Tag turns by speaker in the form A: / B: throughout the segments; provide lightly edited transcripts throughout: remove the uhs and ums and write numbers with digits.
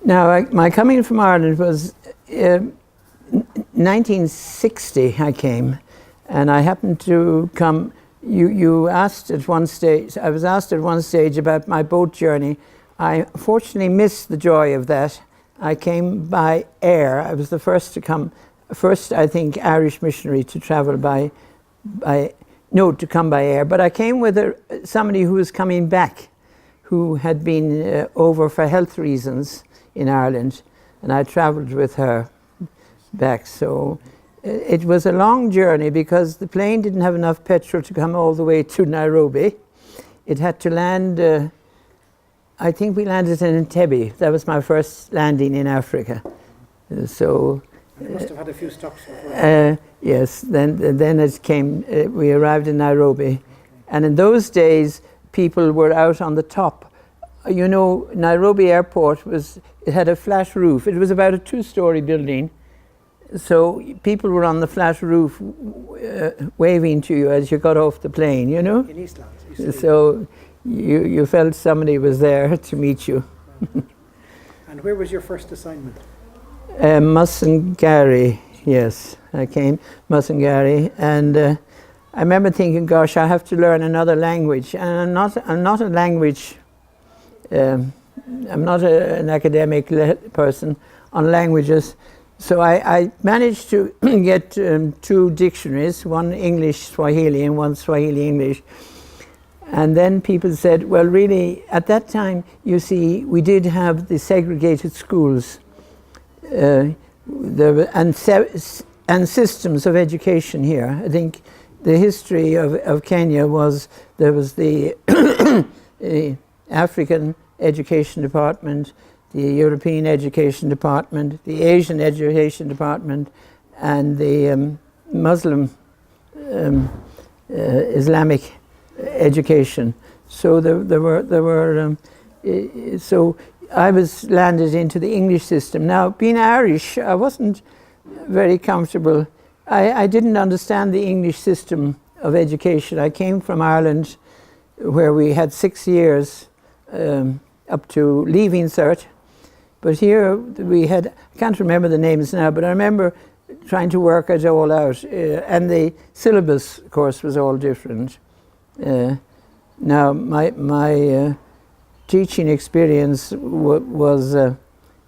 A: Now, my coming from Ireland was 1960 I came, and I happened to come, you asked at one stage, I was asked at one stage about my boat journey. I fortunately missed the joy of that. I came by air. I was the first to come, first I think Irish missionary to travel to come by air, but I came with somebody who was coming back, who had been over for health reasons in Ireland, and I travelled with her back. So it was a long journey because the plane didn't have enough petrol to come all the way to Nairobi. It had to land, I think we landed in Entebbe. That was my first landing in Africa. So
B: you must have had a few stops before.
A: yes, then it came, we arrived in Nairobi. And in those days, people were out on the top. You know, Nairobi airport it had a flat roof. It was about a 2-story building. So people were on the flat roof waving to you as you got off the plane, you know?
B: In Eastland.
A: So you felt somebody was there to meet you.
B: And where was your first assignment?
A: Musangari, yes. I came, Musangari, and I remember thinking, gosh, I have to learn another language. And I'm not a language, I'm not an academic person on languages. So I managed to get 2 dictionaries, one English Swahili and one Swahili English. And then people said, well, really, at that time, you see, we did have the segregated schools and systems of education here. I think the history of Kenya was, there was the African Education Department, the European Education Department, the Asian Education Department, and the Muslim Islamic education. So there were so I was landed into the English system. Now, being Irish, I wasn't very comfortable. I didn't understand the English system of education. I came from Ireland, where we had 6 years up to leaving cert. But here we had, I can't remember the names now, but I remember trying to work it all out. And the syllabus, of course, was all different. Now, my teaching experience was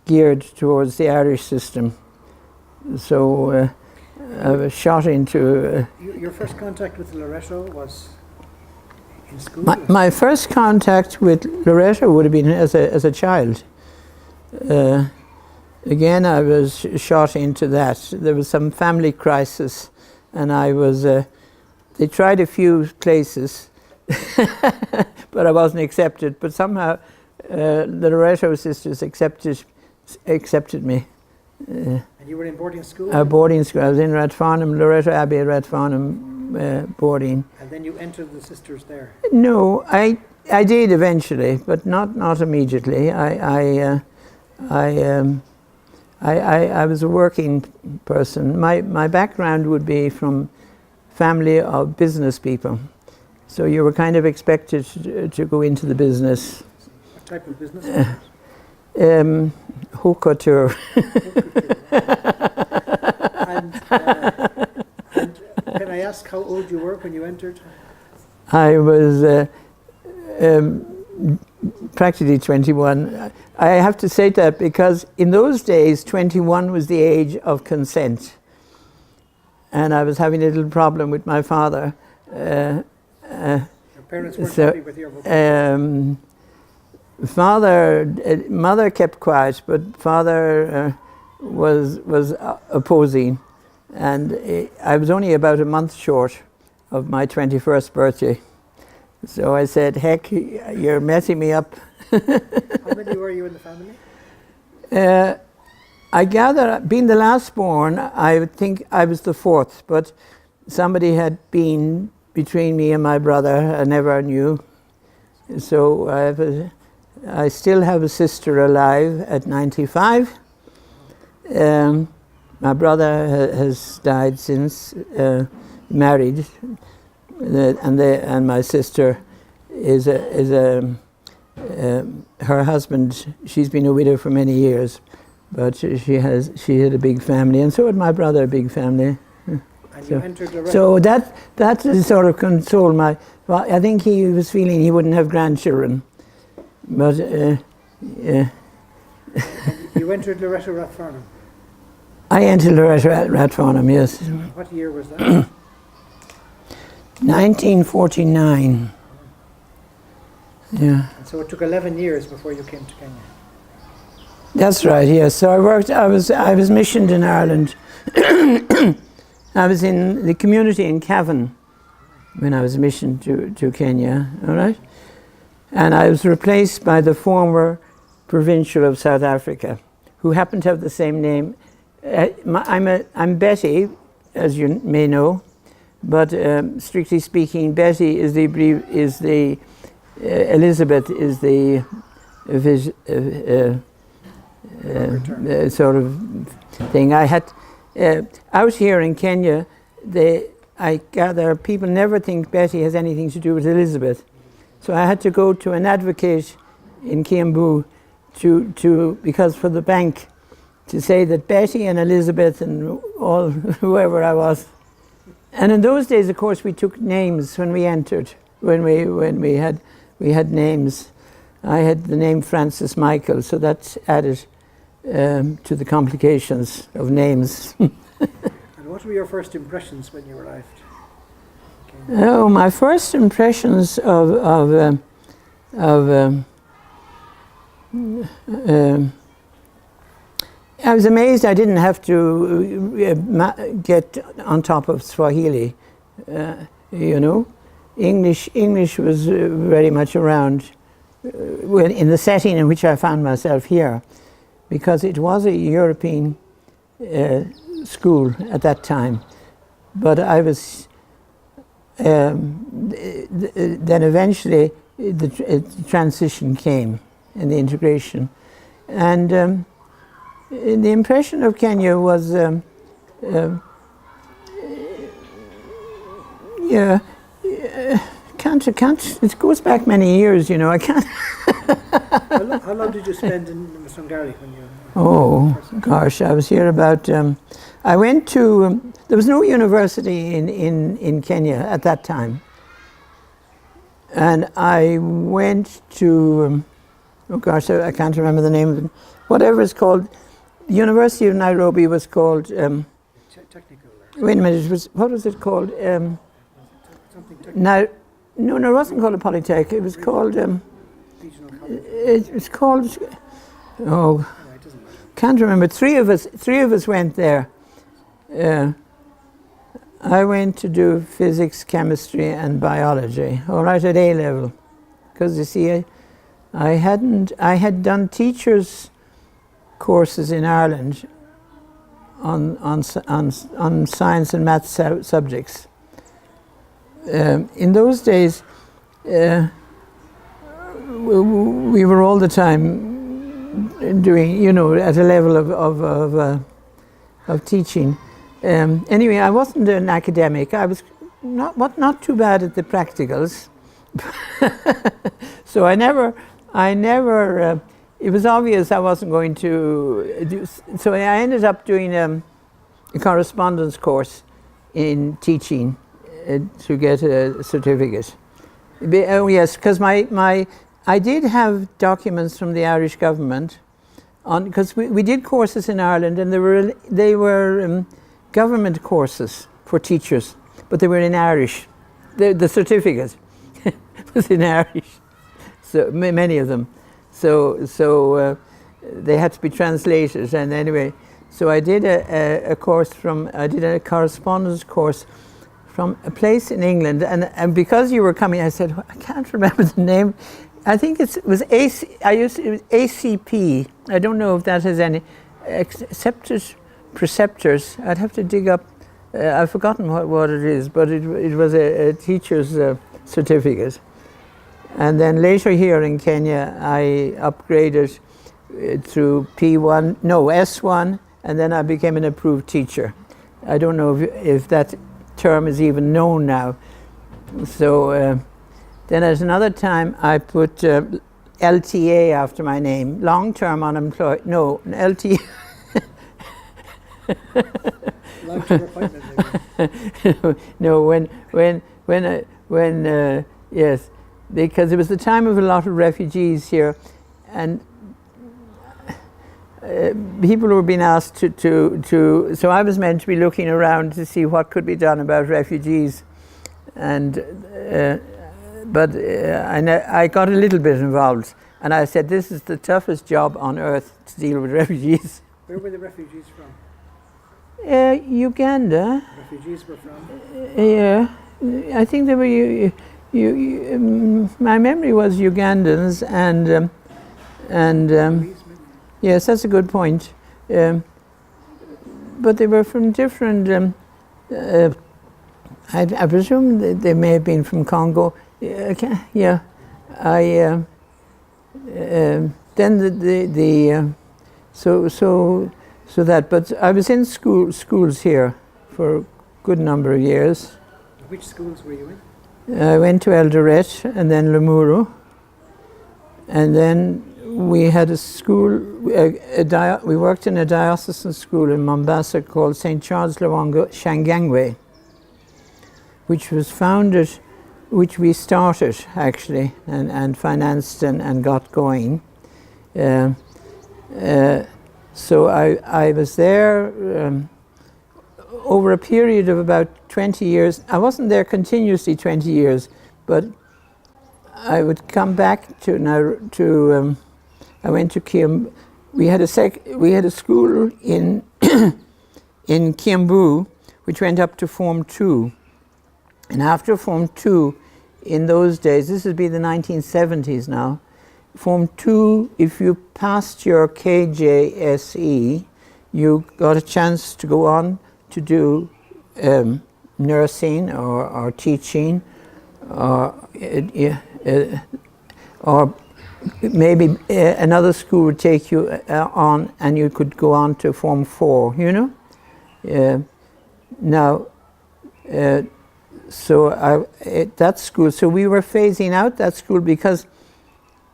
A: geared towards the Irish system. So I was shot into...
B: Your first contact with Loreto was in school?
A: My first contact with Loreto would have been as a child. Again, I was shot into that. There was some family crisis, and I was... they tried a few places, but I wasn't accepted. But somehow the Loreto sisters accepted me.
B: And you were in boarding school?
A: Boarding school. I was in Rathfarnham, Loreto Abbey at Rathfarnham boarding.
B: And then you entered the sisters there?
A: No, I did eventually, but not immediately. I was a working person. My background would be from family of business people. So you were kind of expected to go into the business.
B: What type of business?
A: Haute couture.
B: And can I ask how old you were when you entered?
A: I was practically 21. I have to say that because in those days, 21 was the age of consent. And I was having a little problem with my father.
B: Your parents weren't happy with your
A: mother kept quiet, but father was opposing. And I was only about a month short of my 21st birthday. So I said, heck, you're messing me up.
B: How many were you in the family?
A: I gather, being the last born, I think I was the 4th, but somebody had been between me and my brother, I never knew. So I still have a sister alive at 95. My brother has died since, married, and my sister is a her husband, she's been a widow for many years, but she had a big family, and so had my brother, a big family.
B: And you entered Loreto.
A: So that is sort of consoled my. Well, I think he was feeling he wouldn't have grandchildren, but yeah.
B: You entered Loreto Rathfarnham.
A: I entered Loreto Rathfarnham, yes.
B: What year was that?
A: 1949. Yeah.
B: And so it took 11 years before you came to Kenya.
A: That's right, yes. So I was missioned in Ireland. I was in the community in Cavan when I was missioned to Kenya, all right? And I was replaced by the former provincial of South Africa, who happened to have the same name. I'm Betty, as you may know, but strictly speaking, Betty is the Elizabeth is the sort of thing. I had out here in Kenya, I gather people never think Betty has anything to do with Elizabeth, so I had to go to an advocate in Kiambu because for the bank to say that Betty and Elizabeth and all whoever I was. And in those days, of course, we took names when we entered. When we had names. I had the name Francis Michael, so that's added to the complications of names.
B: And what were your first impressions when you arrived?
A: Oh, my first impressions of I was amazed I didn't have to get on top of Swahili, you know. English was very much around in the setting in which I found myself here, because it was a European school at that time. But I was then eventually the transition came and the integration, and the impression of Kenya was yeah. Can't. It goes back many years, you know. I can't.
B: How long did you spend in Sangari when you?
A: Oh gosh, I was here about. I went to. There was no university in Kenya at that time, and I went to. Oh gosh, I can't remember the name of it. Whatever it's called, the University of Nairobi was called.
B: Technical.
A: Wait a minute. What was it called?
B: Something technical.
A: No, it wasn't called a polytech. It was called.
B: Regional college.
A: It was called. Oh,
B: No, it doesn't matter.
A: can't remember. Three of us went there. I went to do physics, chemistry, and biology. All right, at A level, because you see, I had done teachers' courses in Ireland on science and maths subjects. In those days, we were all the time doing, you know, at a level of teaching. Anyway, I wasn't an academic. I was not too bad at the practicals. So I never. It was obvious I wasn't going to do. So I ended up doing a correspondence course in teaching. To get a certificate. Oh yes, because I did have documents from the Irish government, because we did courses in Ireland, and they were government courses for teachers, but they were in Irish. The certificate was in Irish, so many of them. So they had to be translated, and anyway, so I did a course I did a correspondence course from a place in England, and because you were coming, I said, I can't remember the name. I think it was ACP. I don't know if that has any accepted preceptors. I'd have to dig up. I've forgotten what it is, but it was a teacher's certificate. And then later here in Kenya, I upgraded through S1, and then I became an approved teacher. I don't know if that term is even known now. So then at another time I put LTA after my name, long-term unemployed. No, LTA.
B: Long-term appointment.
A: No, yes, because it was the time of a lot of refugees here, and people were being asked so I was meant to be looking around to see what could be done about refugees, and I got a little bit involved, and I said, this is the toughest job on earth to deal with refugees.
B: Where were the refugees from?
A: Uganda.
B: Refugees were from?
A: Yeah, I think they were. My memory was Ugandans and yes, that's a good point. But they were from different. I presume they may have been from Congo. Yeah, then so that. But I was in schools here for a good number of years.
B: Which schools were you in?
A: I went to Eldoret and then Limuru, and then we had a school. We worked in a diocesan school in Mombasa called St. Charles Lwanga Shangangwe, which we started actually and financed and got going. So I was there over a period of about 20 years. I wasn't there continuously 20 years, but I would come back I went to Kiambu. We had a school in in Kiambu, which went up to Form 2. And after Form 2, in those days, this would be the 1970s now, Form 2, if you passed your KJSE, you got a chance to go on to do nursing or teaching, or maybe another school would take you on and you could go on to Form 4, you know? That school, so we were phasing out that school because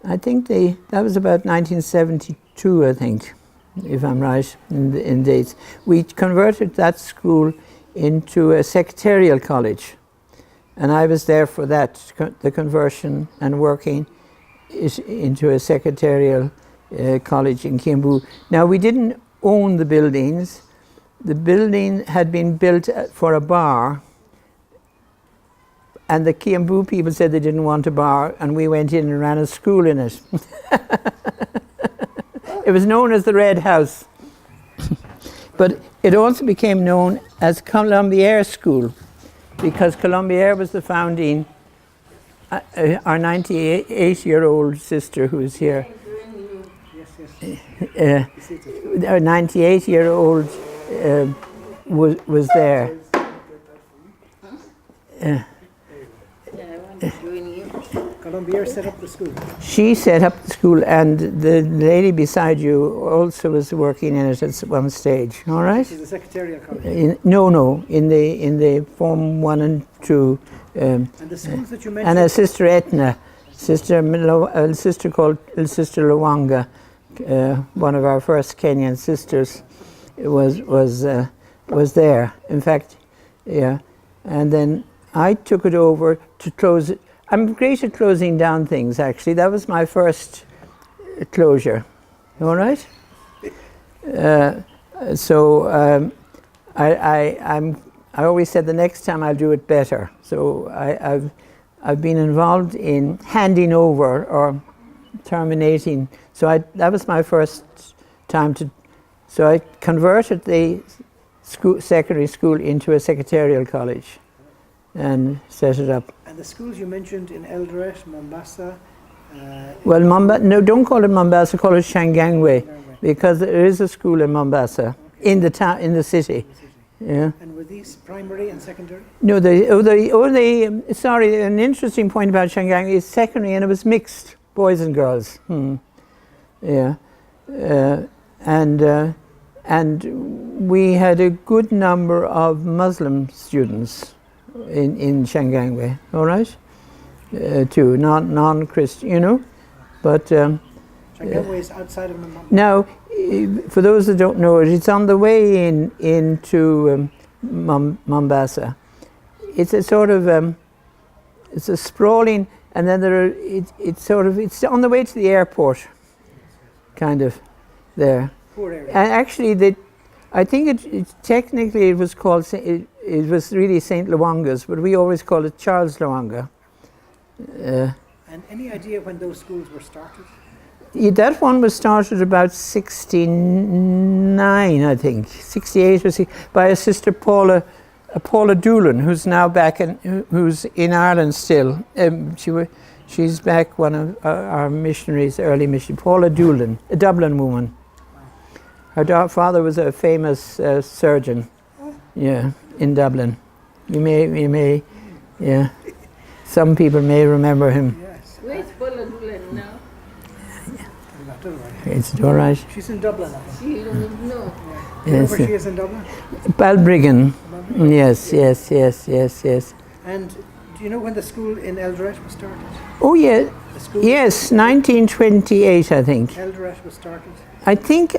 A: I think that was about 1972, I think, if I'm right in dates. We converted that school into a secretarial college, and I was there for that, the conversion and working into a secretarial college in Kiambu. Now, we didn't own the buildings. The building had been built for a bar, and the Kiambu people said they didn't want a bar, and we went in and ran a school in it. It was known as the Red House. But it also became known as Colombiere School, because Colombiere was the founding, our 98-year-old sister who is here. Our 98-year-old was there.
B: Colombiere set up the school.
A: She set up the school, and the lady beside you also was working in it at one stage. All right.
B: This is the secretarial college.
A: In the Form 1 and 2.
B: And the schools that you mentioned.
A: And a sister Etna, a sister called Sister Lwanga, one of our first Kenyan sisters, was there. In fact, yeah. And then I took it over to close it. I'm great at closing down things, actually. That was my first closure. All right? I always said the next time I'll do it better. So I've been involved in handing over or terminating. So that was my first time so I converted the secondary school into a secretarial college and set it up.
B: And the schools you mentioned in Eldoret, Mombasa.
A: No, don't call it Mombasa. Call it Shangangwe, because there is a school in Mombasa, in the town, in the city. Yeah.
B: And were these primary and secondary?
A: No, sorry. An interesting point about Shangangwe is secondary, and it was mixed, boys and girls. Yeah, and we had a good number of Muslim students in Shangangwe, all right, too, non-Christian, you know. But
B: Changamwe is outside of Namamba.
A: now, for those that don't know it, it's on the way into Mombasa. It's a sort of it's a sprawling, and then it's on the way to the airport, kind of there.
B: Poor area.
A: And actually, I think technically it was called it was really Saint Luanga's, but we always call it Charles Luanga.
B: And any idea when those schools were started?
A: That one was started about 69, I think, 68 or 60, by a sister Paula Doolan, who's now back who's in Ireland still. She's back, one of our missionaries, early missionary, Paula Doolan, a Dublin woman. Her father was a famous surgeon, yeah, in Dublin. You may, yeah. Some people may remember him.
B: Yes.
C: Where's Paula Doolan now?
A: It's all right.
B: She's in Dublin, I think.
C: She don't know.
B: Do you know
A: Yes.
B: where she is in Dublin?
A: Balbriggan. Yes.
B: And do you know when the school in Eldoret was started?
A: Oh yeah.
B: The school
A: Yes, 1928, I think.
B: Eldoret was started.
A: I think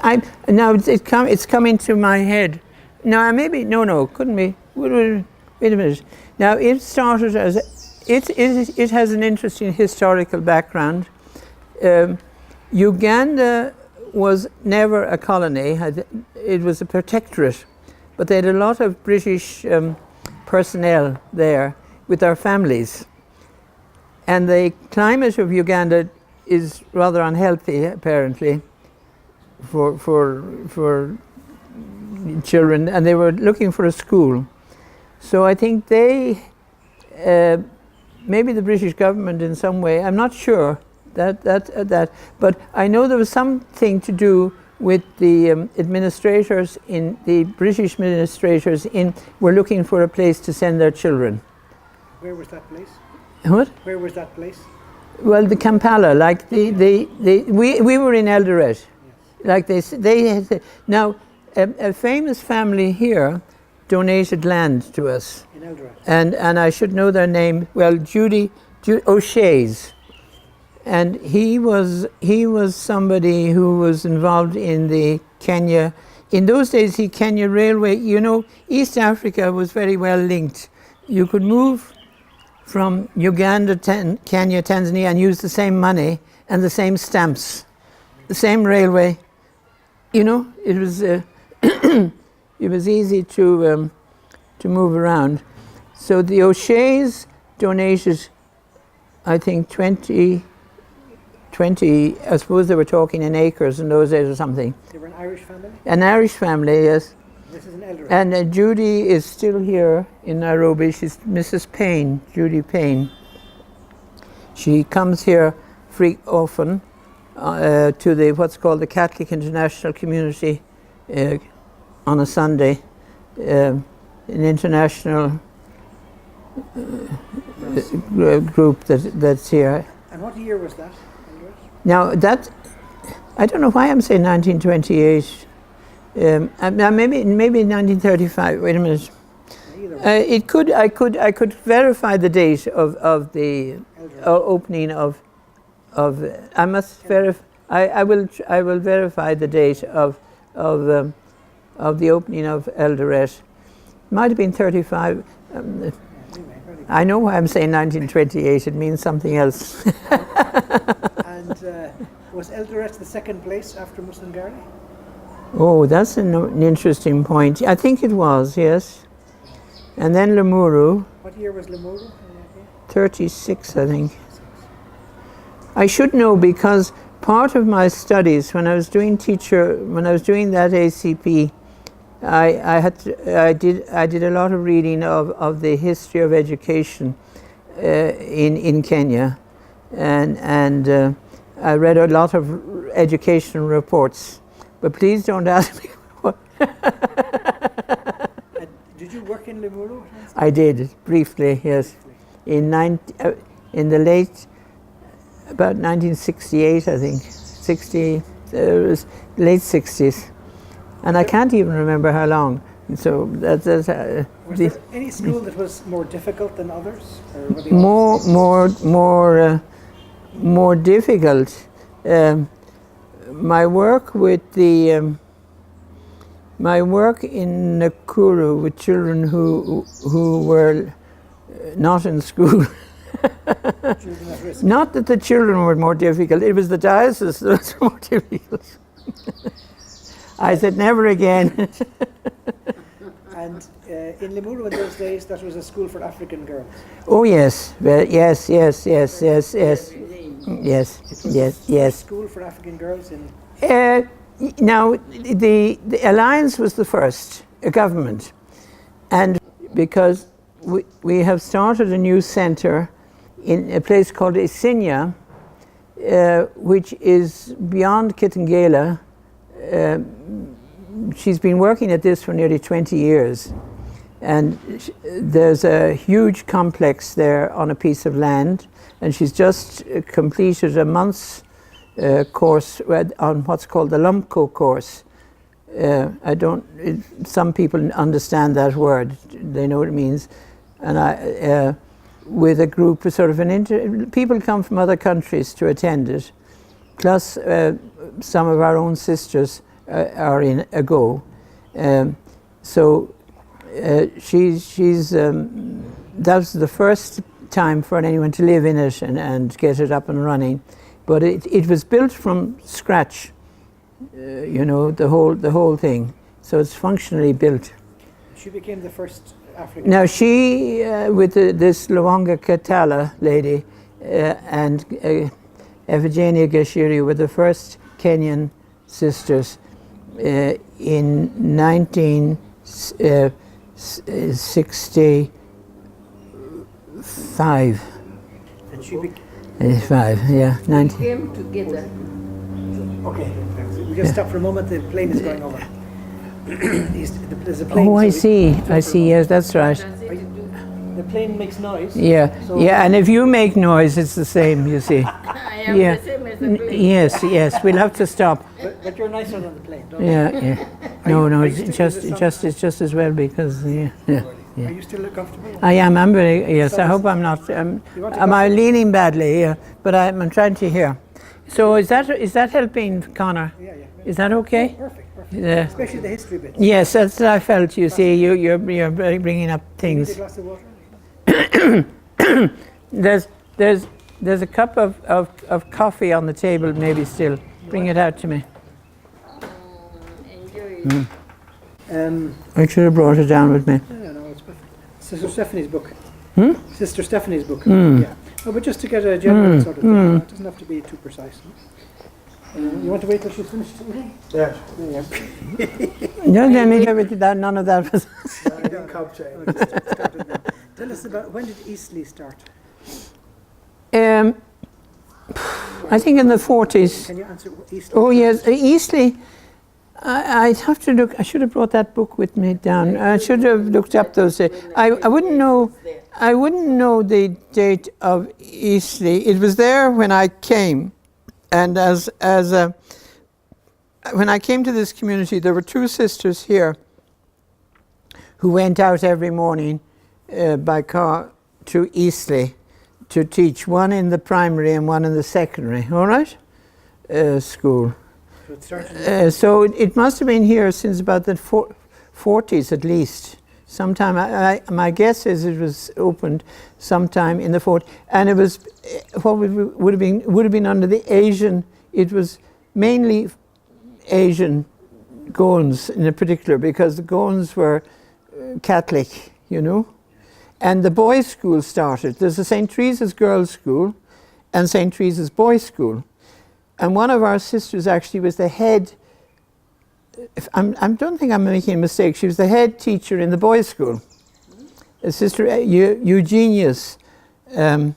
A: now it's coming to my head. No, maybe no, couldn't be. Wait a minute. Now it started as it has an interesting historical background. Uganda was never a colony; it was a protectorate, but they had a lot of British personnel there with their families, and the climate of Uganda is rather unhealthy, apparently, for children, and they were looking for a school. So I think they, maybe the British government in some way, I'm not sure that, but I know there was something to do with the administrators the British administrators were looking for a place to send their children.
B: Where was that place?
A: What?
B: Where was that place?
A: Well, the Kampala, like we were in Eldoret.
B: Yes.
A: Like they had, now a famous family here donated land to us,
B: In Eldoret.
A: and I should know their name. Well, Judy O'Shea's, and he was somebody who was involved in the Kenya. In those days, the Kenya Railway. You know, East Africa was very well linked. You could move from Uganda, Kenya, Tanzania, and use the same money and the same stamps, the same railway. You know, it was it was easy to move around. So the O'Shea's donated, I think, 20. I suppose they were talking in acres in those days or something.
B: They were an Irish family?
A: An Irish family, yes.
B: This is in Eldoret.
A: And Judy is still here in Nairobi. She's Mrs. Payne, Judy Payne. She comes here often to what's called the Catholic International Community on a Sunday, an international group that's here.
B: And what year was that, Eldoret?
A: Now I don't know why I'm saying 1928. Maybe 1935. Wait a minute.
B: Either
A: I could verify the date of the opening of. I must verify. I will verify the date of the opening of Eldoret. Might have been 35. I know why I'm saying 1928. It means something else.
B: And was Eldoret the second place after Musangari?
A: Oh, that's an interesting point. I think it was, yes. And then Limuru,
B: What year was Limuru?
A: 36, I think. I should know because part of my studies, when I was doing that ACP, I did a lot of reading of the history of education in Kenya, and I read a lot of education reports. But please don't ask me what.
B: Did you work in Limuru?
A: I did briefly, yes, in the late about 1968, I think, late 60s, and I can't even remember how long. So that's
B: Was there any school that was more difficult than others? Or were they all the same?
A: more difficult. My work with the my work in Nakuru with children who were not in school.
B: Children at risk.
A: Not that the children were more difficult, it was the diocese that was more difficult. I said, never again.
B: And in Limuru in those days, that was a school for African girls.
A: Oh yes, well, yes.
B: It was
A: Yes.
B: a school for African girls in.
A: Now, the Alliance was the first, a government. And because we have started a new centre in a place called Isinya, which is beyond Kitengela. She's been working at this for nearly 20 years. And there's a huge complex there on a piece of land. And she's just completed a month's course on what's called the Lumco course. Some people understand that word. They know what it means. And with a group of sort of people come from other countries to attend it. Plus some of our own sisters are in a go. So that was the first time for anyone to live in it and get it up and running. But it was built from scratch, the whole thing. So it's functionally built.
B: She became the first African.
A: Now she, with this Luanga Katala lady and Ephigenia Gashiri were the first Kenyan sisters in 1965.
B: And she became.
A: 19.
C: Came together.
B: Okay, we just stop for a moment. The plane is going over. There's a plane.
A: Oh, I
B: so we
A: see. I see. Yes, that's right.
B: The plane makes noise.
A: Yeah,
B: So-
A: yeah. And if you make noise, it's the same. You see.
C: I am
A: Yeah.
C: the same as the plane.
A: Yes. We'll have to stop.
B: But you're nicer than the plane, don't you?
A: Yeah. No,
B: are
A: it's
B: you still
A: just,
B: in the
A: it's just as well because yeah.
B: Are you still comfortable?
A: I am. I'm very. Yes. I hope I'm not.
B: You want to
A: Am
B: go
A: I
B: for-
A: leaning badly? Yeah. But I'm trying to hear. So is that helping, Connor?
B: Yeah.
A: Is that okay?
B: Perfect.
A: Yeah.
B: Especially the history bit.
A: Yes, that's what I felt. You see, you're bringing up
B: Need a
A: things.
B: glass of water?
A: There's a cup of coffee on the table, maybe still. Bring it out to me.
C: Enjoy it.
A: I should have brought it down with me.
B: No, it's perfect. Sister Stephanie's book.
A: Hmm?
B: Sister Stephanie's book. Yeah. No, but just to get a general sort of thing. It doesn't have to be too precise. You want to wait till she's finished eating?
D: Yeah.
A: No, let me go with that. None of that was.
D: I didn't cup change.
B: Tell us about when did Eastleigh start?
A: I think in the 40s.
B: Can you answer Eastleigh?
A: Oh yes, Eastleigh. I'd have to look. I should have brought that book with me down. I should have looked up those. I wouldn't know. I wouldn't know the date of Eastleigh. It was there when I came, and when I came to this community, there were two sisters here who went out every morning by car to Eastleigh to teach. One in the primary and one in the secondary. All right, school.
B: So it started.
A: So it must have been here since about the 40s at least. Sometime, my guess is it was opened sometime in the 40s. And it was, what would have been under the Asian, it was mainly Asian Goans in particular, because the Goans were Catholic, And the boys' school started. There's a St. Teresa's girls' school and St. Teresa's boys' school. And one of our sisters actually was the head, I don't think I'm making a mistake, she was the head teacher in the boys' school. Sister Eugenius, and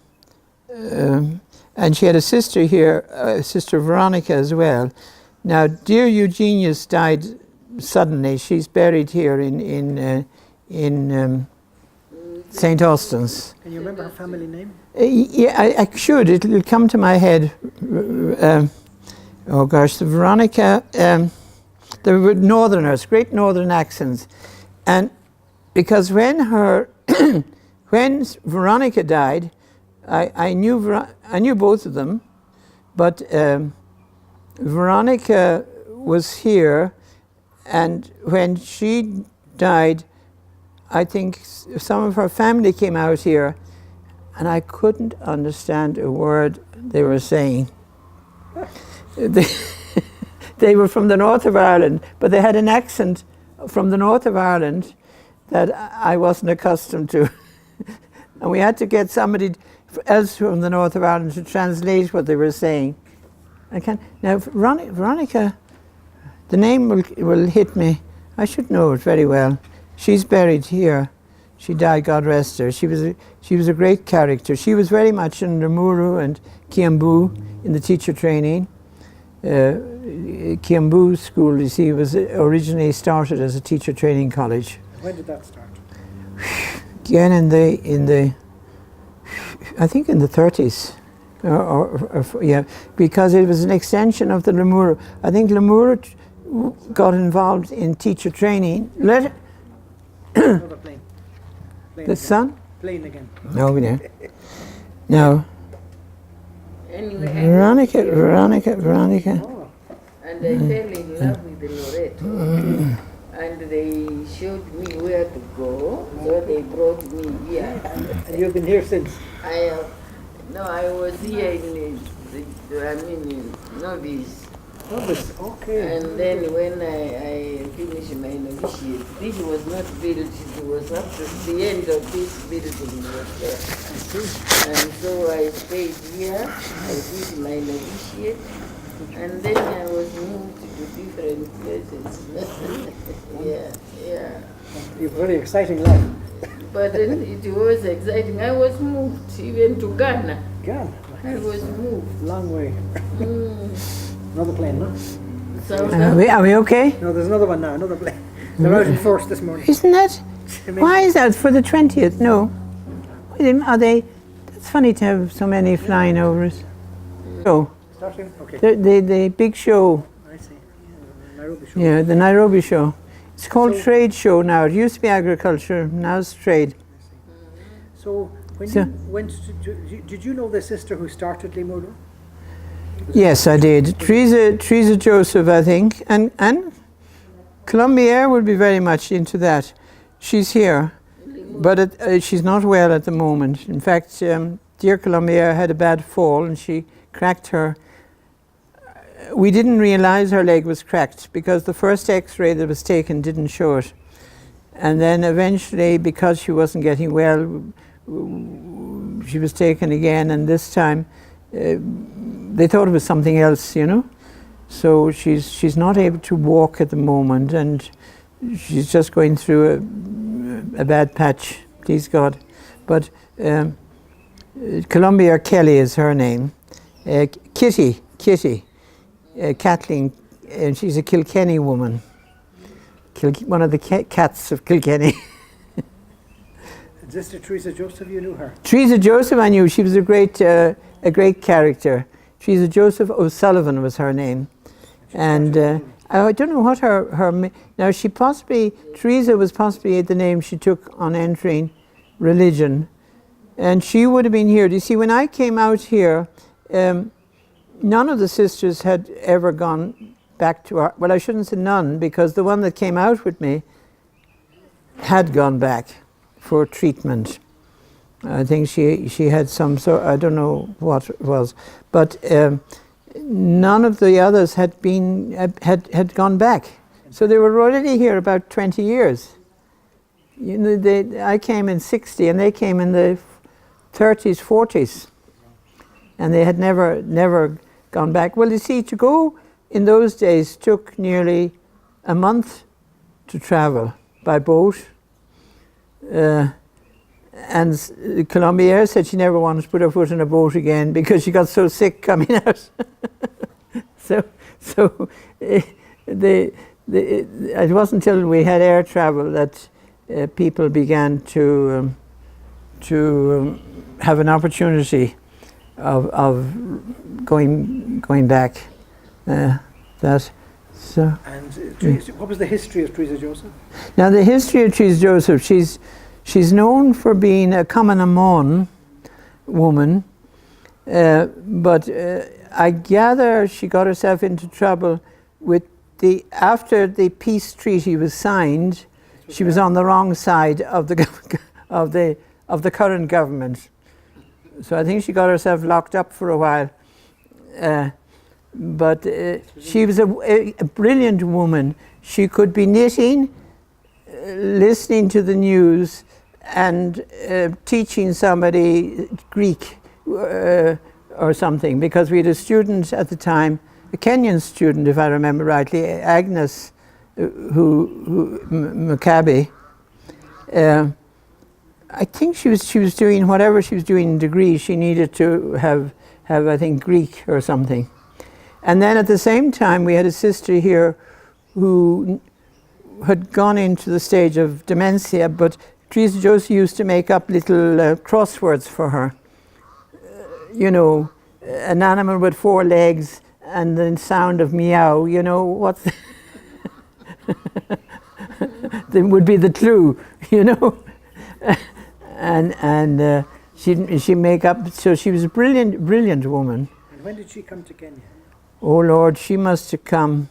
A: she had a sister here, Sister Veronica as well. Now, dear Eugenius died suddenly. She's buried here in St. Austin's.
B: Can you remember her family name?
A: Yeah, I should. It'll come to my head. Oh gosh, the Veronica. They were Northerners, great Northern accents, and because when Veronica died, I knew both of them, but Veronica was here, and when she died, I think some of her family came out here, and I couldn't understand a word they were saying. They were from the north of Ireland, but they had an accent from the north of Ireland that I wasn't accustomed to. And we had to get somebody else from the north of Ireland to translate what they were saying. Now, Veronica, the name will hit me. I should know it very well. She's buried here. She died, God rest her. She was a great character. She was very much in Lemuru and Kiambu in the teacher training. Kiambu School, you see, was originally started as a teacher training college.
B: When did that start?
A: Again in the I think in the 30s, yeah, because it was an extension of the Lemuru. I think Lemuru got involved in teacher training.
B: Another plane. Plane
A: The
B: again.
A: sun?
B: Plane again.
A: No, no. No.
C: Anyway,
A: Veronica.
B: Oh,
C: and I fell in love with the Loreto. And they showed me where to go, so they brought me here.
B: and you've been here since?
C: I was here in novice.
B: Oh, this, okay.
C: And then when I finished my novitiate, this was not built, it was up to the end of this building was there.
B: I see.
C: And so I stayed here, I did my novitiate, and then I was moved to different places. yeah.
B: You have a very exciting life.
C: But then it was exciting. I was moved even to Ghana.
B: Again,
C: I was moved.
B: long way. Another plane, no?
C: So
A: Are we okay?
B: No, there's another one now, another plane. They're out in force this morning.
A: Isn't that? Why is that for the 20th? No. Are they? That's funny to have so many flying over us. So,
B: Starting? Okay.
A: the big show,
B: I see. Yeah, Nairobi show.
A: yeah, the Nairobi show. It's called
B: So-
A: Trade Show now. It used to be agriculture, now it's trade.
B: So, when
A: So-
B: you went to, did you know the sister who started Lemuru?
A: Yes, I did. Teresa Joseph, I think, and Colombier would be very much into that. She's here, but she's not well at the moment. In fact, dear Colombier had a bad fall and she cracked her. We didn't realize her leg was cracked because the first X-ray that was taken didn't show it. And then eventually, because she wasn't getting well, she was taken again, and this time they thought it was something else, you know. So she's not able to walk at the moment, and she's just going through a bad patch, please God. But Columbia Kelly is her name. Kitty, Kathleen, and she's a Kilkenny woman. One of the cats of Kilkenny.
B: Sister Teresa Joseph, you knew her?
A: Teresa Joseph, I knew. She was a great character. Teresa Joseph O'Sullivan was her name, and I don't know what her now. Teresa was possibly the name she took on entering religion, and she would have been here. Do you see, when I came out here, none of the sisters had ever gone back to well, I shouldn't say none, because the one that came out with me had gone back for treatment. I think she had some sort, I don't know what it was, but none of the others had gone back. So they were already here about 20 years. You know, I came in 60 and they came in the 30s, 40s, and they had never gone back. Well, you see, to go in those days took nearly a month to travel by boat. And Colombier said she never wanted to put her foot in a boat again because she got so sick coming out. so it wasn't until we had air travel that people began to have an opportunity of going back. So.
B: And Teresa, what was the history of Teresa Joseph?
A: Now, the history of Teresa Joseph, she's known for being a common Amon woman, but I gather she got herself into trouble with after the peace treaty was signed. She was on the wrong side of the of the current government. So I think she got herself locked up for a while. But she was a brilliant woman. She could be knitting, listening to the news, and teaching somebody Greek or something, because we had a student at the time, a Kenyan student, if I remember rightly, Agnes Maccabi. I think she was doing whatever she was doing in degree. She needed to have I think Greek or something. And then at the same time we had a sister here who had gone into the stage of dementia, but Teresa Josie used to make up little crosswords for her. You know, an animal with 4 legs and the sound of meow, you know, what's that would be the clue, you know. and she'd make up, so she was a brilliant woman.
B: And when did she come to Kenya?
A: Oh Lord, she must have come,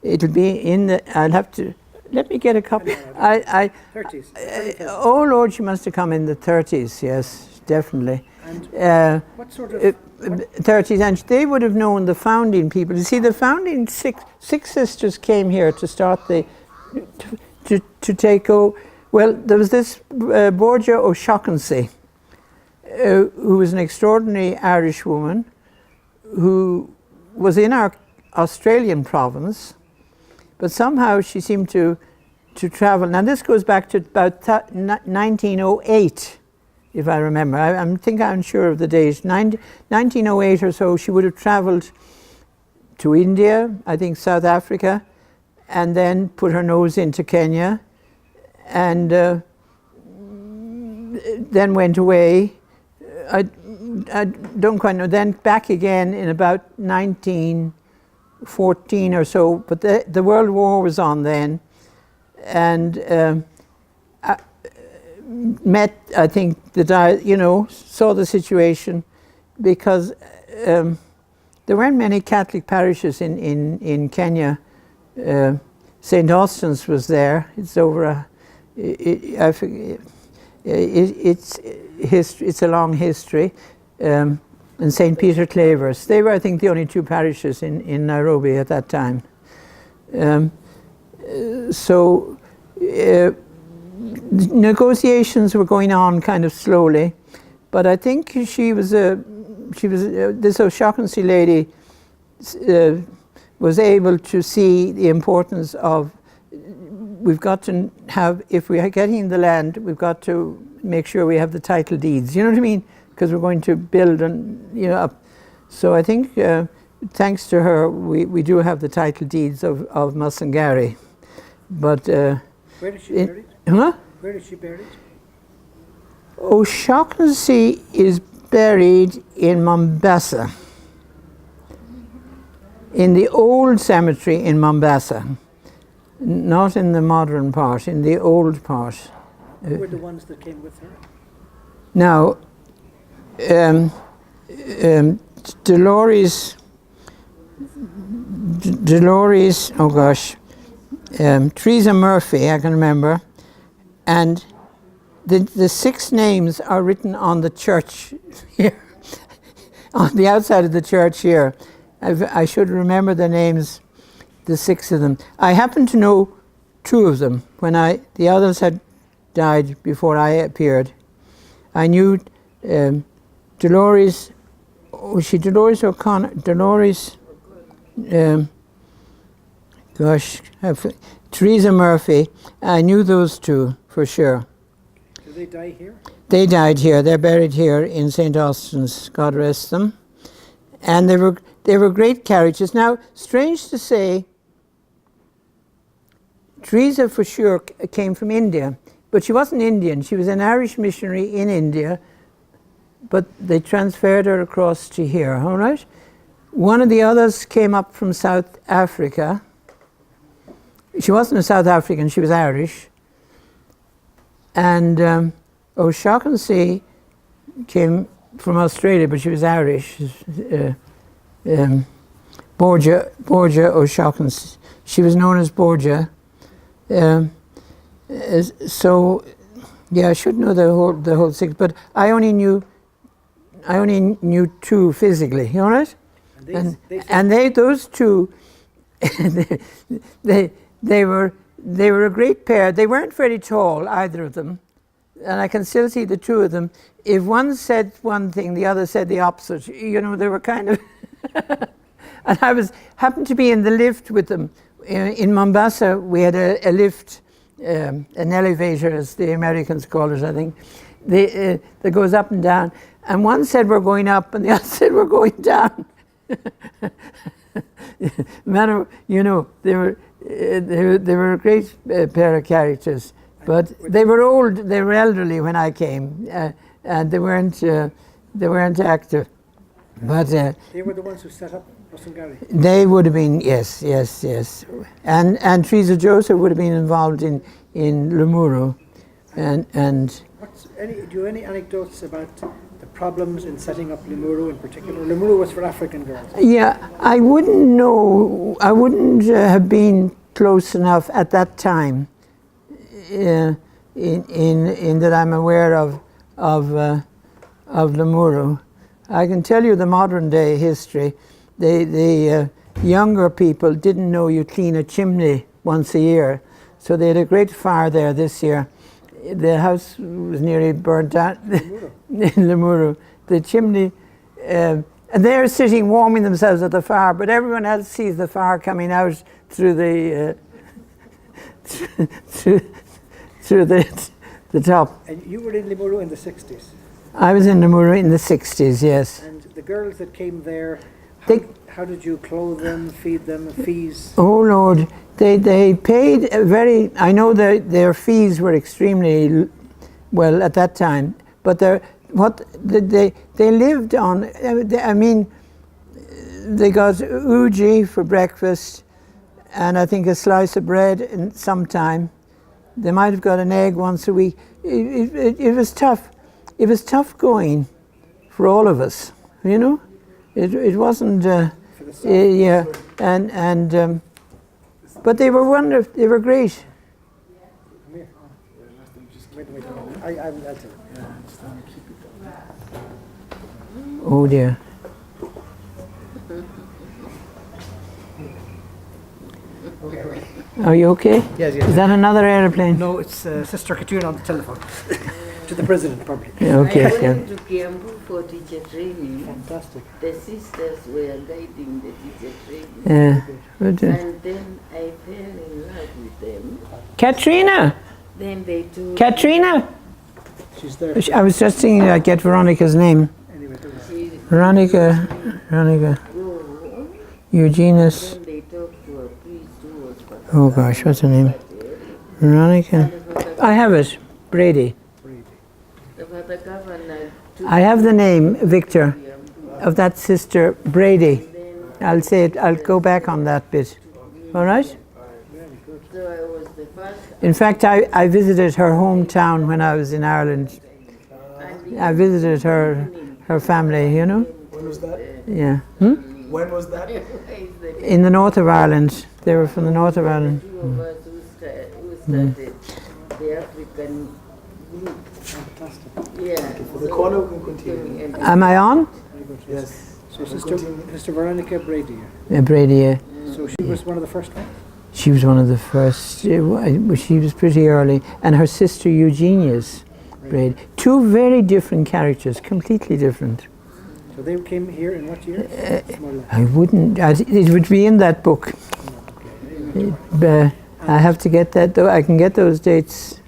A: it'll be in the, I'll have to, let me get a copy.
B: 30s.
A: Oh Lord, she must have come in the 30s, yes, definitely.
B: And what sort of...
A: 30s, and they would have known the founding people. You see, the founding six sisters came here to start to take over. Well, there was this Borgia O'Shaughnessy, who was an extraordinary Irish woman who was in our Australian province, but somehow she seemed to travel. Now this goes back to about 1908, if I remember. I think I'm sure of the date. 1908 or so, she would have travelled to India, I think South Africa, and then put her nose into Kenya, and then went away. I don't quite know. Then back again in about 1914 or so, but the World War was on then, and met, I think, saw the situation, because there weren't many Catholic parishes in Kenya. St. Austin's was there. It's over it's a long history. And St. Peter Clavers. They were, I think, the only 2 parishes in Nairobi at that time. Negotiations were going on kind of slowly, but I think this O'Shaughnessy lady was able to see the importance of, we've got to have, if we are getting the land, we've got to make sure we have the title deeds, you know what I mean? Because we're going to build and, up. So I think, thanks to her, we do have the title deeds of Musangari. But
B: where is she buried?
A: Huh?
B: Where is she buried?
A: O'Shaughnessy is buried in Mombasa, in the old cemetery in Mombasa, not in the modern part, in the old part.
B: Who were the ones that came with her?
A: Now, Dolores, oh gosh, Teresa Murphy, I can remember, and the 6 names are written on the church here, on the outside of the church here. I should remember the names, the 6 of them. I happen to know 2 of them when the others had died before I appeared. I knew Dolores O'Connor, Teresa Murphy. I knew those 2 for sure.
B: Did they die here?
A: They died here. They're buried here in St. Austin's, God rest them. And they were great carriages. Now, strange to say, Teresa for sure came from India, but she wasn't Indian. She was an Irish missionary in India, but they transferred her across to here, all right? One of the others came up from South Africa. She wasn't a South African, she was Irish. And O'Shaughnessy came from Australia, but she was Irish. Borgia O'Shaughnessy. She was known as Borgia. So, yeah, I should know the whole six, but I only knew two physically. You all right? And those two, they were a great pair. They weren't very tall, either of them, and I can still see the two of them. If one said one thing, the other said the opposite. You know, they were kind of. And I happened to be in the lift with them. In Mombasa, we had a lift, an elevator, as the Americans call it, I think, that goes up and down. And one said we're going up, and the other said we're going down. Man, you know, they were a great pair of characters. But they were old. They were elderly when I came, and they weren't active. But
B: they were the ones who set up Gary.
A: They would have been, yes. And Teresa Joseph would have been involved in Limuru. And
B: do you have any anecdotes about the problems in setting up Limuru in particular? Limuru was for African girls.
A: Yeah, I wouldn't know. I wouldn't have been close enough at that time in that I'm aware of Limuru. I can tell you the modern day history. The younger people didn't know you clean a chimney once a year, so they had a great fire there this year. The house was nearly burnt out in Limuru. The chimney, and they're sitting warming themselves at the fire, but everyone else sees the fire coming out through the through the top.
B: And you were in Limuru in the 60s?
A: I was in Limuru in the 60s, yes.
B: And the girls that came there, how did you clothe them, feed them, fees?
A: Oh Lord, they paid I know their fees were extremely well at that time, but they lived on, I mean, they got uji for breakfast, and I think a slice of bread in some time. They might have got an egg once a week. It was tough. It was tough going for all of us, you know. It wasn't, yeah, and but they were wonderful. They were great.
B: Come here. Wait. I'll tell you.
A: Oh dear. Are you okay?
B: Yes.
A: Is that another aeroplane?
B: No, it's Sister Katrina on the telephone. To the president, probably.
A: Yeah, okay.
C: I went to Kiambu for teacher training.
B: Fantastic.
C: The sisters were guiding the teacher training.
A: Yeah.
C: And then I fell in love with them.
A: Katrina!
C: Then they told
A: Katrina!
B: She's there.
A: I was just thinking I'd get Veronica's name.
B: Anyway,
C: me,
A: Veronica,
C: go.
A: Eugenius.
C: Then they talked to a priest who was
A: Oh gosh, what's her name? Veronica. I have it. Brady.
C: the governor.
A: I have the name, Victor, of that sister, Brady. I'll say it, I'll go back on that bit. All right?
C: So I was the first.
A: In fact, I visited her hometown when I was in Ireland. I visited her family, you know?
D: When was that?
A: Yeah.
D: When was that?
A: In the north of Ireland. They were from the north of Ireland.
C: Two of us who started the African group.
B: fantastic.
C: Yeah.
D: For the corner, we can continue.
A: Am I on?
D: Yes.
B: So Sister Veronica Brady.
A: Brady, yeah.
B: So she was one of the first ones?
A: She was one of the first. She was pretty early. And her sister Eugenius Brady. Two very different characters, completely different.
B: So they came here in what year?
A: I wouldn't. It would be in that book. I have to get that, though. I can get those dates.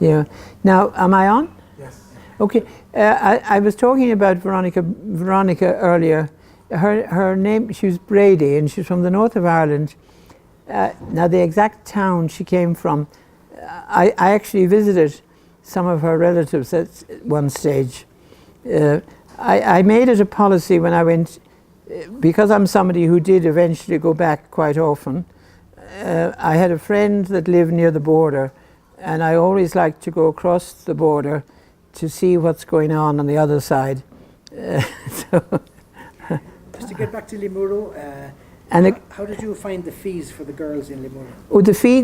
A: Yeah. Now, am I on?
D: Yes.
A: Okay. I was talking about Veronica earlier. Her name, she was Brady, and she's from the north of Ireland. Now, the exact town she came from, I actually visited some of her relatives at one stage. I made it a policy when I went, because I'm somebody who did eventually go back quite often. I had a friend that lived near the border, and I always liked to go across the border to see what's going on the other side.
B: Mr. to get back to Limuru,
A: And
B: how did you find the fees for the girls in Limuru?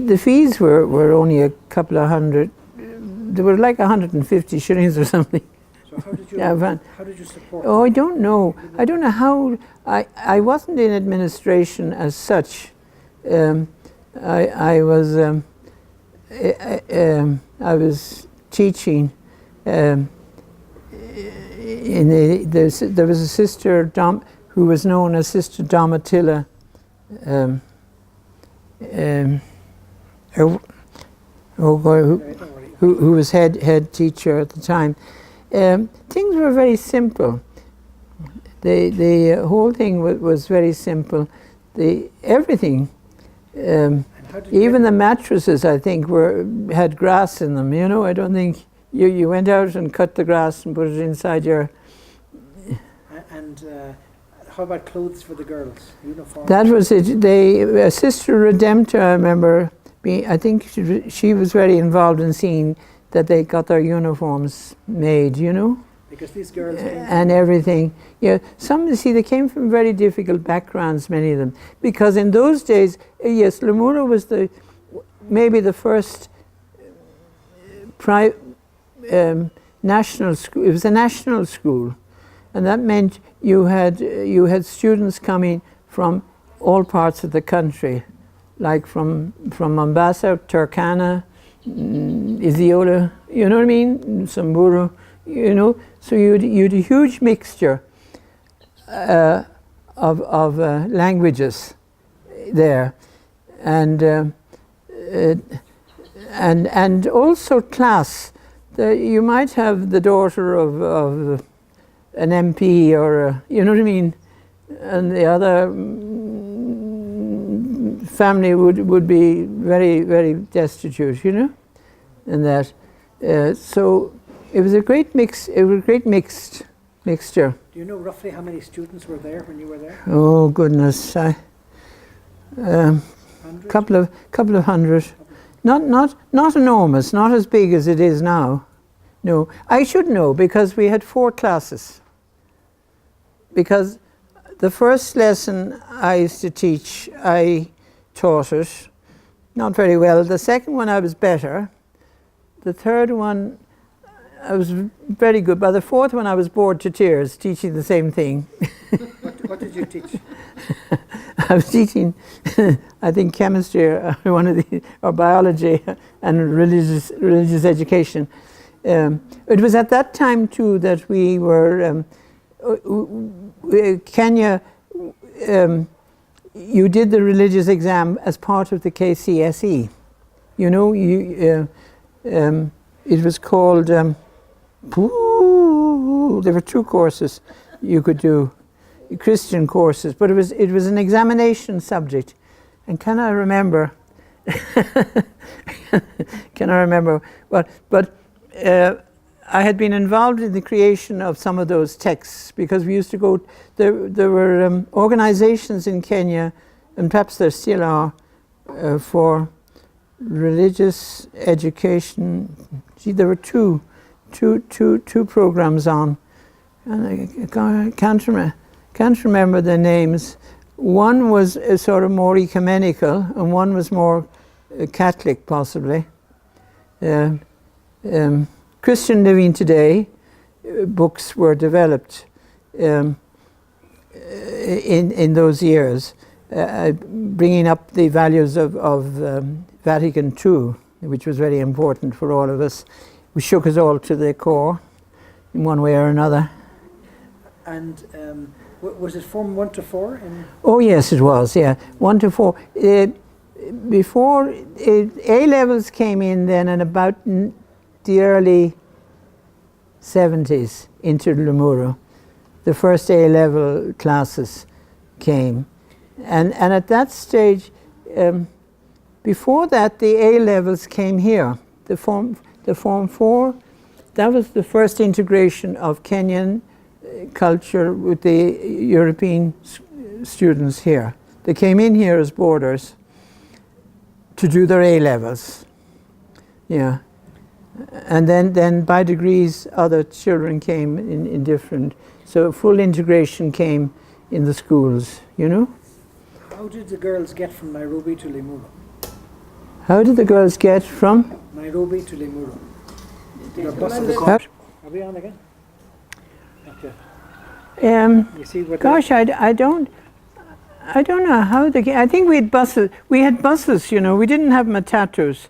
A: the fees were only a couple of hundred. They were like 150 shillings or something.
B: So how did you,
A: Yeah,
B: how did you support
A: Oh, I
B: them?
A: don't know. I don't know how. I wasn't in administration as such. I was I was teaching. There was a sister who was known as Sister Domitilla. Who was head teacher at the time. Things were very simple. The whole thing was very simple. Everything, even the mattresses, I think, had grass in them. You know, I don't think you went out and cut the grass and put it inside your.
B: And how about clothes for the girls? Uniforms?
A: That was it. Sister Redemptor, I remember. I think she was very involved in seeing that they got their uniforms made, you know?
B: Because these girls came
A: and everything. Yeah, they came from very difficult backgrounds, many of them. Because in those days, yes, Limuru was maybe the first national school. It was a national school. And that meant you had students coming from all parts of the country, like from Mombasa, Turkana, Isiolo, you know what I mean? Samburu, you know. So you'd a huge mixture of languages there, and also class. You might have the daughter of an MP or you know what I mean, and the other family would be very, very destitute, you know, and that. So it was a great mix. It was a great mixture.
B: Do you know roughly how many students were there when you were there?
A: Oh goodness, couple of hundred. Not enormous. Not as big as it is now. No, I should know because we had 4 classes. Because the first lesson I used to teach, I taught it, not very well. The second one I was better. The third one I was very good. By the fourth one I was bored to tears teaching the same thing.
B: What did you teach?
A: I was teaching, I think, chemistry or biology and religious education. It was at that time too that we were Kenya. You did the religious exam as part of the KCSE. You know, it was called. There were 2 courses you could do, Christian courses, but it was an examination subject. And can I remember? But I had been involved in the creation of some of those texts because we used to go. There were organizations in Kenya, and perhaps there still are, for religious education. Gee, there were two programs on, and I can't remember the names. One was sort of more ecumenical, and one was more Catholic, possibly. Christian Living Today books were developed in those years, bringing up the values of Vatican II, which was very important for all of us. We shook us all to the core in one way or another.
B: And was it Form 1 to 4?
A: Oh yes, it was, yeah. 1 to 4. Before A-levels came in then in about the early 70s into Limuru. The first A-level classes came. And at that stage, before that, the A-levels came here. The Form 4, that was the first integration of Kenyan culture with the European students here. They came in here as boarders to do their A-levels. Yeah. And then by degrees other children came in different, so full integration came in the schools, you know.
B: How did the girls get from Nairobi to Limuru?
A: How did the girls get from?
B: Nairobi to Limuru. Their
C: Take
B: buses.
C: another-
B: Are we on again? Okay. You see what?
A: Gosh, I don't know how they. I think we had buses. We had buses, you know. We didn't have matatus.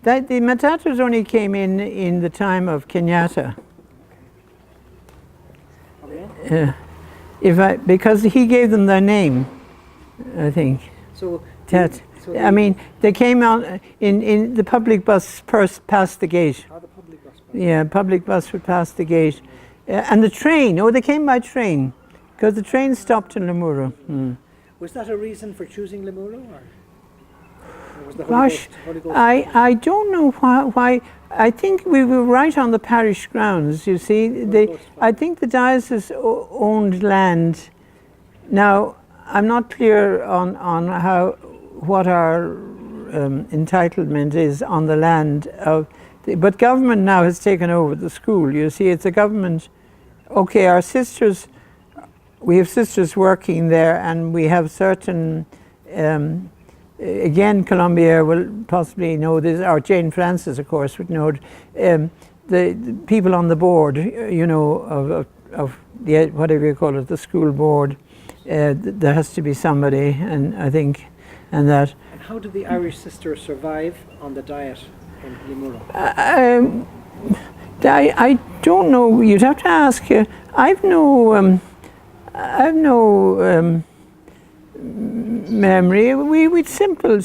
A: That the matatus only came in the time of Kenyatta.
B: Are we on?
A: Because he gave them their name, I think.
B: So.
A: That.
B: So
A: I mean, they came out in the public bus past the gate.
B: How the public bus?
A: Yeah, public bus would pass the gate. And the train, they came by train, because the train stopped in Limuru.
B: Was that a reason for choosing Limuru, or was the
A: Gosh,
B: Holy Ghost?
A: I don't know why. I think we were right on the parish grounds, you see. I think the diocese owned land. Now, I'm not clear on what our entitlement is on the land of. But government now has taken over the school. You see, it's a government. Okay, our sisters, we have sisters working there, and we have certain. Again, Columbia will possibly know this, or Jane Francis, of course, would know it. The people on the board, you know, of the whatever you call it, the school board. There has to be somebody, and I think, and that.
B: And how did the Irish sisters survive on the diet in Limuru?
A: I don't know. You'd have to ask. I've no memory. We'd simple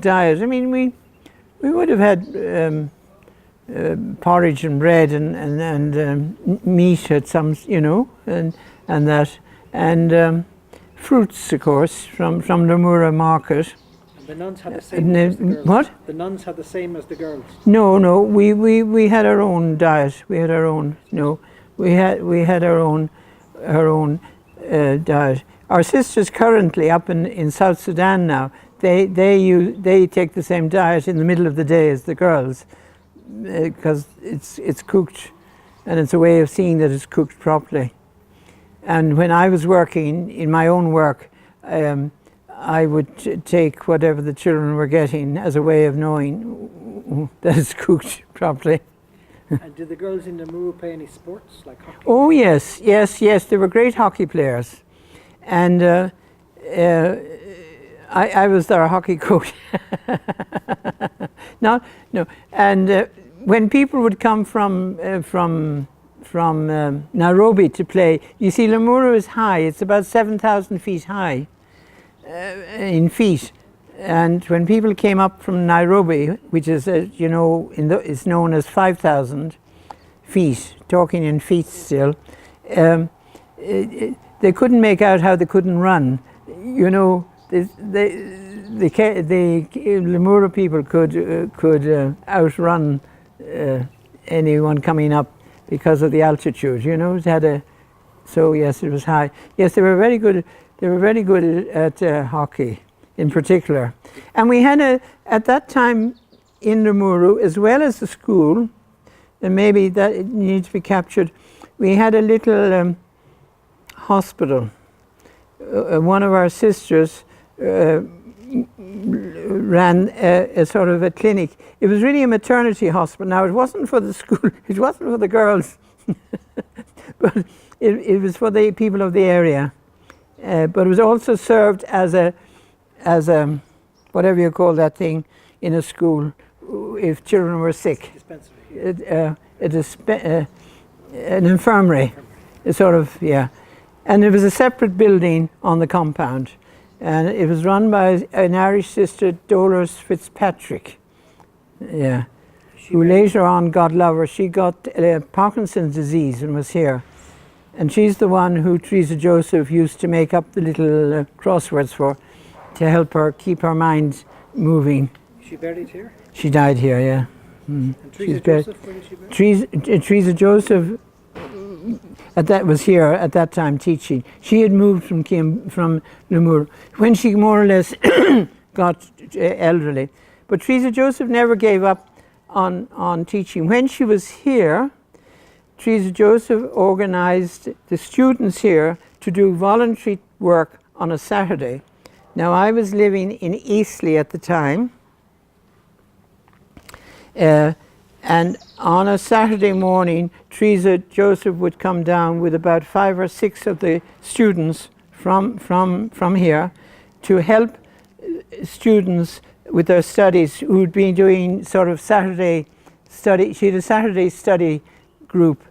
A: diet. I mean, we would have had porridge and bread and meat at some, you know, and that, and fruits, of course, from Limuru market.
B: And the nuns had the same as the girls?
A: What?
B: The nuns had the same as the girls?
A: No. We had our own diet. We had our own. No, we had our own diet. Our sisters currently up in South Sudan now. They take the same diet in the middle of the day as the girls, because it's cooked, and it's a way of seeing that it's cooked properly. And when I was working in my own work, I would take whatever the children were getting as a way of knowing that it's cooked properly.
B: And did the girls in Limuru play any sports, like hockey?
A: Oh yes. They were great hockey players, and I was their hockey coach. No. And when people would come from Nairobi to play, you see, Limuru is high. It's about 7,000 feet high in feet. And when people came up from Nairobi, which is, you know, it's known as 5,000 feet, talking in feet still, they couldn't make out how they couldn't run. You know, the Limuru people could outrun anyone coming up because of the altitude. You know, it had so yes, it was high. Yes, they were very good. They were very good at hockey, in particular. And we had at that time in Limuru, as well as the school, and maybe that it needs to be captured, we had a little hospital. One of our sisters ran a sort of a clinic. It was really a maternity hospital. Now, it wasn't for the school, it wasn't for the girls, but it was for the people of the area. But it was also served as a whatever you call that thing in a school if children were sick.
B: Dispensary.
A: An infirmary, sort of, yeah. And it was a separate building on the compound, and it was run by an Irish sister, Dolores Fitzpatrick, yeah, who later on, God love her, she got Parkinson's disease and was here. And she's the one who Teresa Joseph used to make up the little crosswords for, to help her keep her mind moving.
B: Is she buried here?
A: She died here, yeah.
B: And Teresa Joseph, where is she buried?
A: Teresa Joseph was here at that time teaching. She had moved from Limuru when she more or less got elderly. But Teresa Joseph never gave up on teaching. When she was here, Teresa Joseph organized the students here to do voluntary work on a Saturday. Now, I was living in Eastleigh at the time, and on a Saturday morning, Teresa Joseph would come down with about 5 or 6 of the students from here to help students with their studies who'd been doing sort of Saturday study. She had a Saturday study group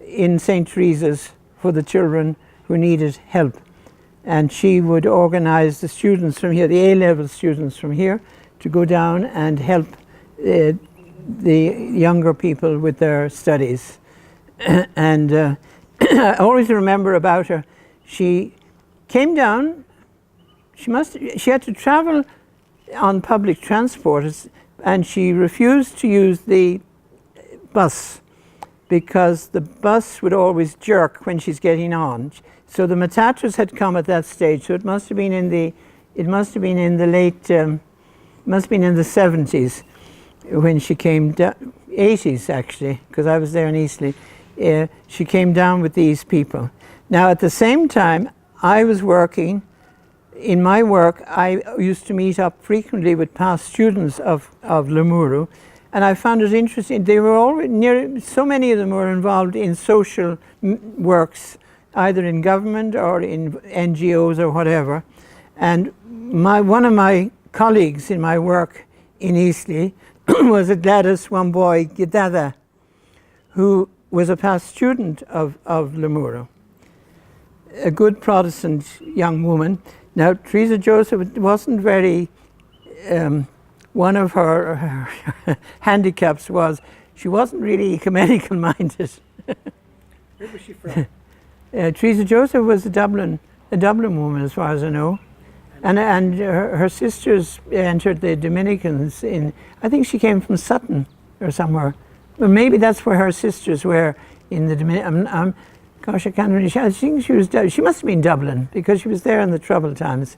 A: in St. Teresa's for the children who needed help. And she would organize the students from here, the A-level students from here, to go down and help the younger people with their studies. And I always remember about her, she came down, she had to travel on public transport, and she refused to use the bus because the bus would always jerk when she's getting on. So the Matatas had come at that stage, so it must have been in the late, must have been in the 70s when she came down, 80s actually, because I was there in Eastleigh. She came down with these people. Now at the same time, I was working. In my work, I used to meet up frequently with past students of Limuru, and I found it interesting. They were all so many of them were involved in social works, either in government or in NGOs or whatever. And one of my colleagues in my work in Eastleigh was a Gladys Wamboy Gidada, who was a past student of Limuru, a good Protestant young woman. Now, Teresa Joseph wasn't very, one of her handicaps was she wasn't really ecumenical minded.
B: Where was she from?
A: Teresa Joseph was a Dublin woman, as far as I know. And her sisters entered the Dominicans in, I think she came from Sutton or somewhere. Well, maybe that's where her sisters were in the Dominican. Gosh, I can't really. I think she must have been Dublin because she was there in the troubled times.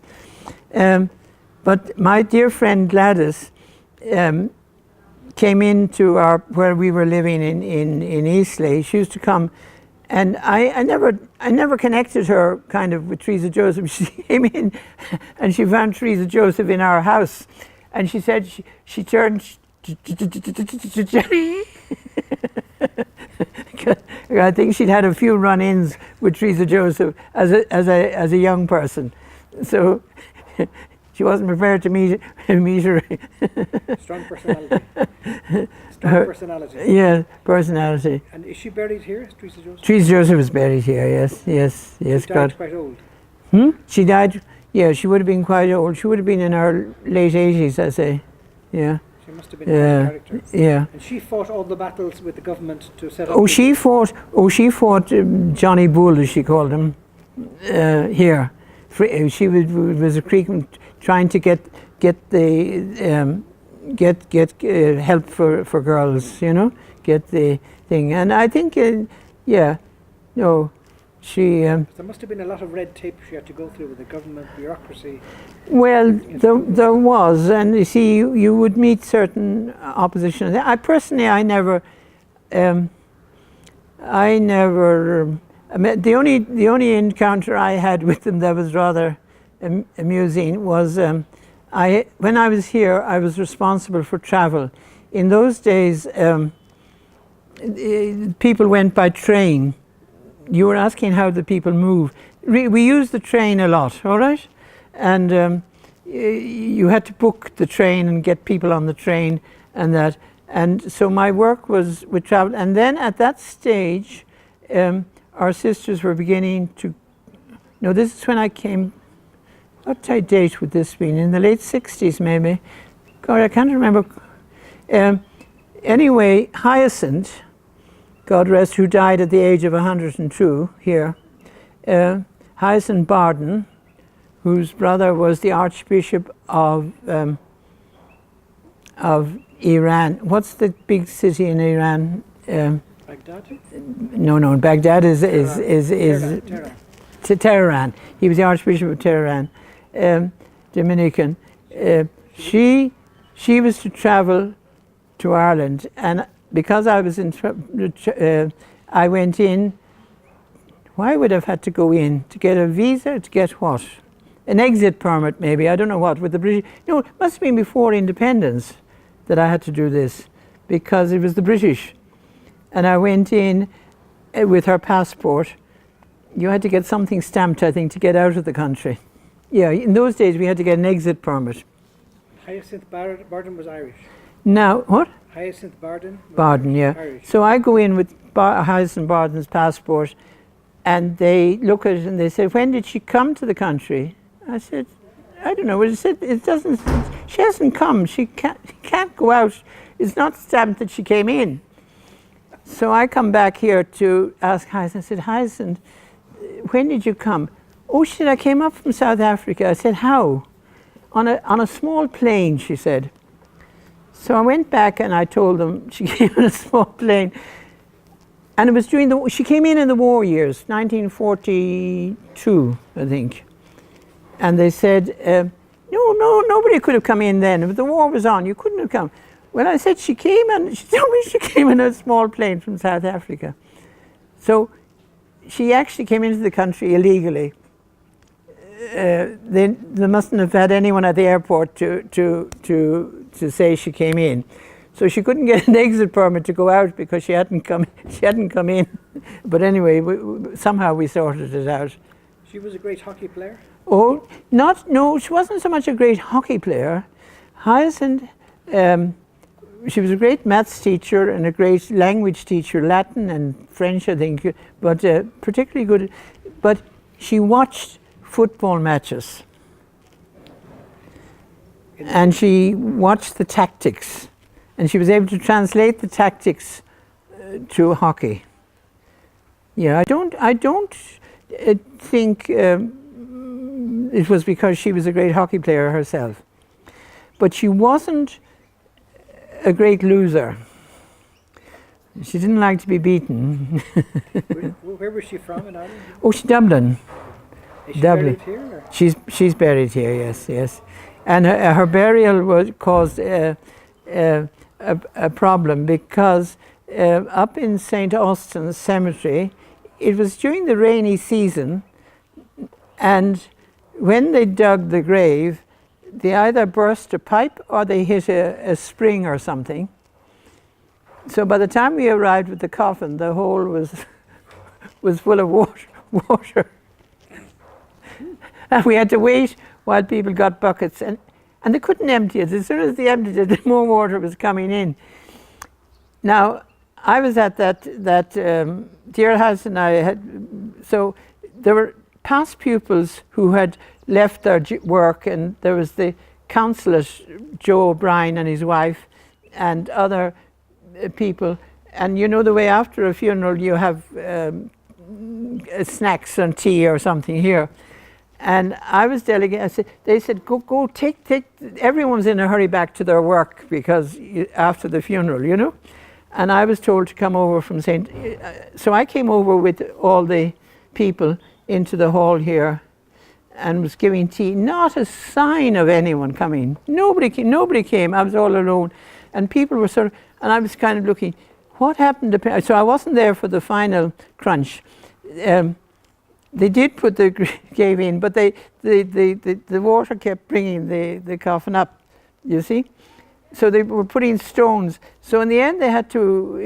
A: But my dear friend Gladys came into where we were living in Eastleigh. She used to come, and I never connected her kind of with Teresa Joseph. She came in, and she found Teresa Joseph in our house, and she said she turned. I think she'd had a few run-ins with Teresa Joseph as a young person, so she wasn't prepared to meet her.
B: Strong personality. Strong personality.
A: Yeah, personality.
B: And is she buried here, Teresa Joseph?
A: Teresa Joseph is buried here. Yes.
B: She died quite old.
A: She died. Yeah, she would have been quite old. She would have been in her late 80s, I say. Yeah.
B: She must have been a character.
A: Yeah.
B: And she fought all the battles with the government to set up.
A: She fought Johnny Bull, as she called him, here. She was a frequent trying to get help for girls, get the thing. And I think, she.
B: There must have been a lot of red tape she had to go through with the government bureaucracy.
A: Well, there was, and you see, you would meet certain opposition. I never. The only encounter I had with them that was rather amusing was when I was here, I was responsible for travel. In those days, people went by train. You were asking how the people move. We used the train a lot, all right? And you had to book the train and get people on the train and that. And so my work was with travel. And then at that stage, our sisters were beginning to, this is when I came, what date would this be? In the late 60s maybe. God, I can't remember. Anyway, Hyacinth, God rest, who died at the age of 102 here, Hyacinth Barden, whose brother was the Archbishop of Iran. What's the big city in Iran?
B: Baghdad?
A: No. Baghdad is Tehran. He was the Archbishop of Tehran, Dominican. She was to travel to Ireland, and because I was I went in Why would I have had to go in to get a visa, to get what? An exit permit maybe, I don't know what, with the British. No, it must have been before independence that I had to do this, because it was the British. And I went in with her passport. You had to get something stamped, I think, to get out of the country. Yeah, in those days we had to get an exit permit.
B: Hyacinth Barden was Irish.
A: Now, what?
B: Hyacinth Barden was
A: Barden, yeah.
B: Irish.
A: So I go in with Hyacinth Barden's passport, and they look at it and they said, when did she come to the country? I said, I don't know. Well, it said, it doesn't, she hasn't come. She can't go out. It's not stamped that she came in. So I come back here to ask Hyacinth. I said, Hyacinth, when did you come? Oh, she said, I came up from South Africa. I said, how? On a small plane, she said. So I went back and I told them she came in a small plane. And it was during she came in the war years, 1942, I think. And they said, no, nobody could have come in then. If the war was on, you couldn't have come. Well, I said she came, and she told me she came in a small plane from South Africa. So she actually came into the country illegally. They mustn't have had anyone at the airport to say she came in. So she couldn't get an exit permit to go out because she hadn't come in. But anyway, somehow we sorted it out.
B: She was a great hockey player?
A: Oh, no, she wasn't so much a great hockey player. Hyacinth, she was a great maths teacher and a great language teacher, Latin and French, I think, but particularly good. But she watched football matches. And she watched the tactics. And she was able to translate the tactics to hockey. Yeah, I don't think it was because she was a great hockey player herself. But she wasn't a great loser. She didn't like to be beaten.
B: Where was she from in Ireland?
A: Oh, she's Dublin.
B: Is she
A: Dublin.
B: buried here? Or?
A: She's buried here, yes. And her burial caused a problem because up in St. Austin's cemetery, it was during the rainy season, and when they dug the grave, they either burst a pipe or they hit a spring or something. So by the time we arrived with the coffin, the hole was full of water. And we had to wait while people got buckets, and they couldn't empty it. As soon as they emptied it, more water was coming in. Now, I was at that dear house, and so there were past pupils who had left their work, and there was the consulate, Joe O'Brien and his wife, and other people. And you know the way after a funeral you have snacks and tea or something here. And I was delegated. They said, go, take. Everyone's in a hurry back to their work because after the funeral, you know. And I was told to come over from so I came over with all the people into the hall here, and was giving tea. Not a sign of anyone coming. Nobody came. I was all alone, and people were and I was kind of looking, what happened to? So I wasn't there for the final crunch. They did put the grave in, but the water kept bringing the coffin up, you see. So they were putting stones. So in the end, they had to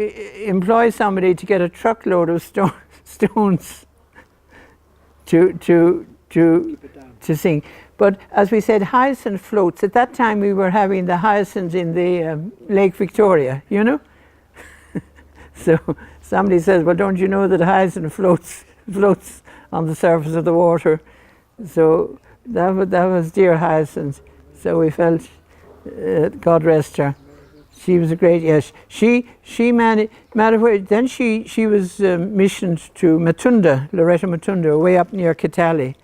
A: employ somebody to get a truckload of stones to sing. But as we said, hyacinth floats. At that time, we were having the hyacinths in the Lake Victoria, you know. So somebody says, well, don't you know that hyacinth floats on the surface of the water? So that was dear Hyacinth. So we felt, God rest her. She was a great, yes. She managed, then she was missioned to Matunda, Loreto Matunda, way up near Kitale.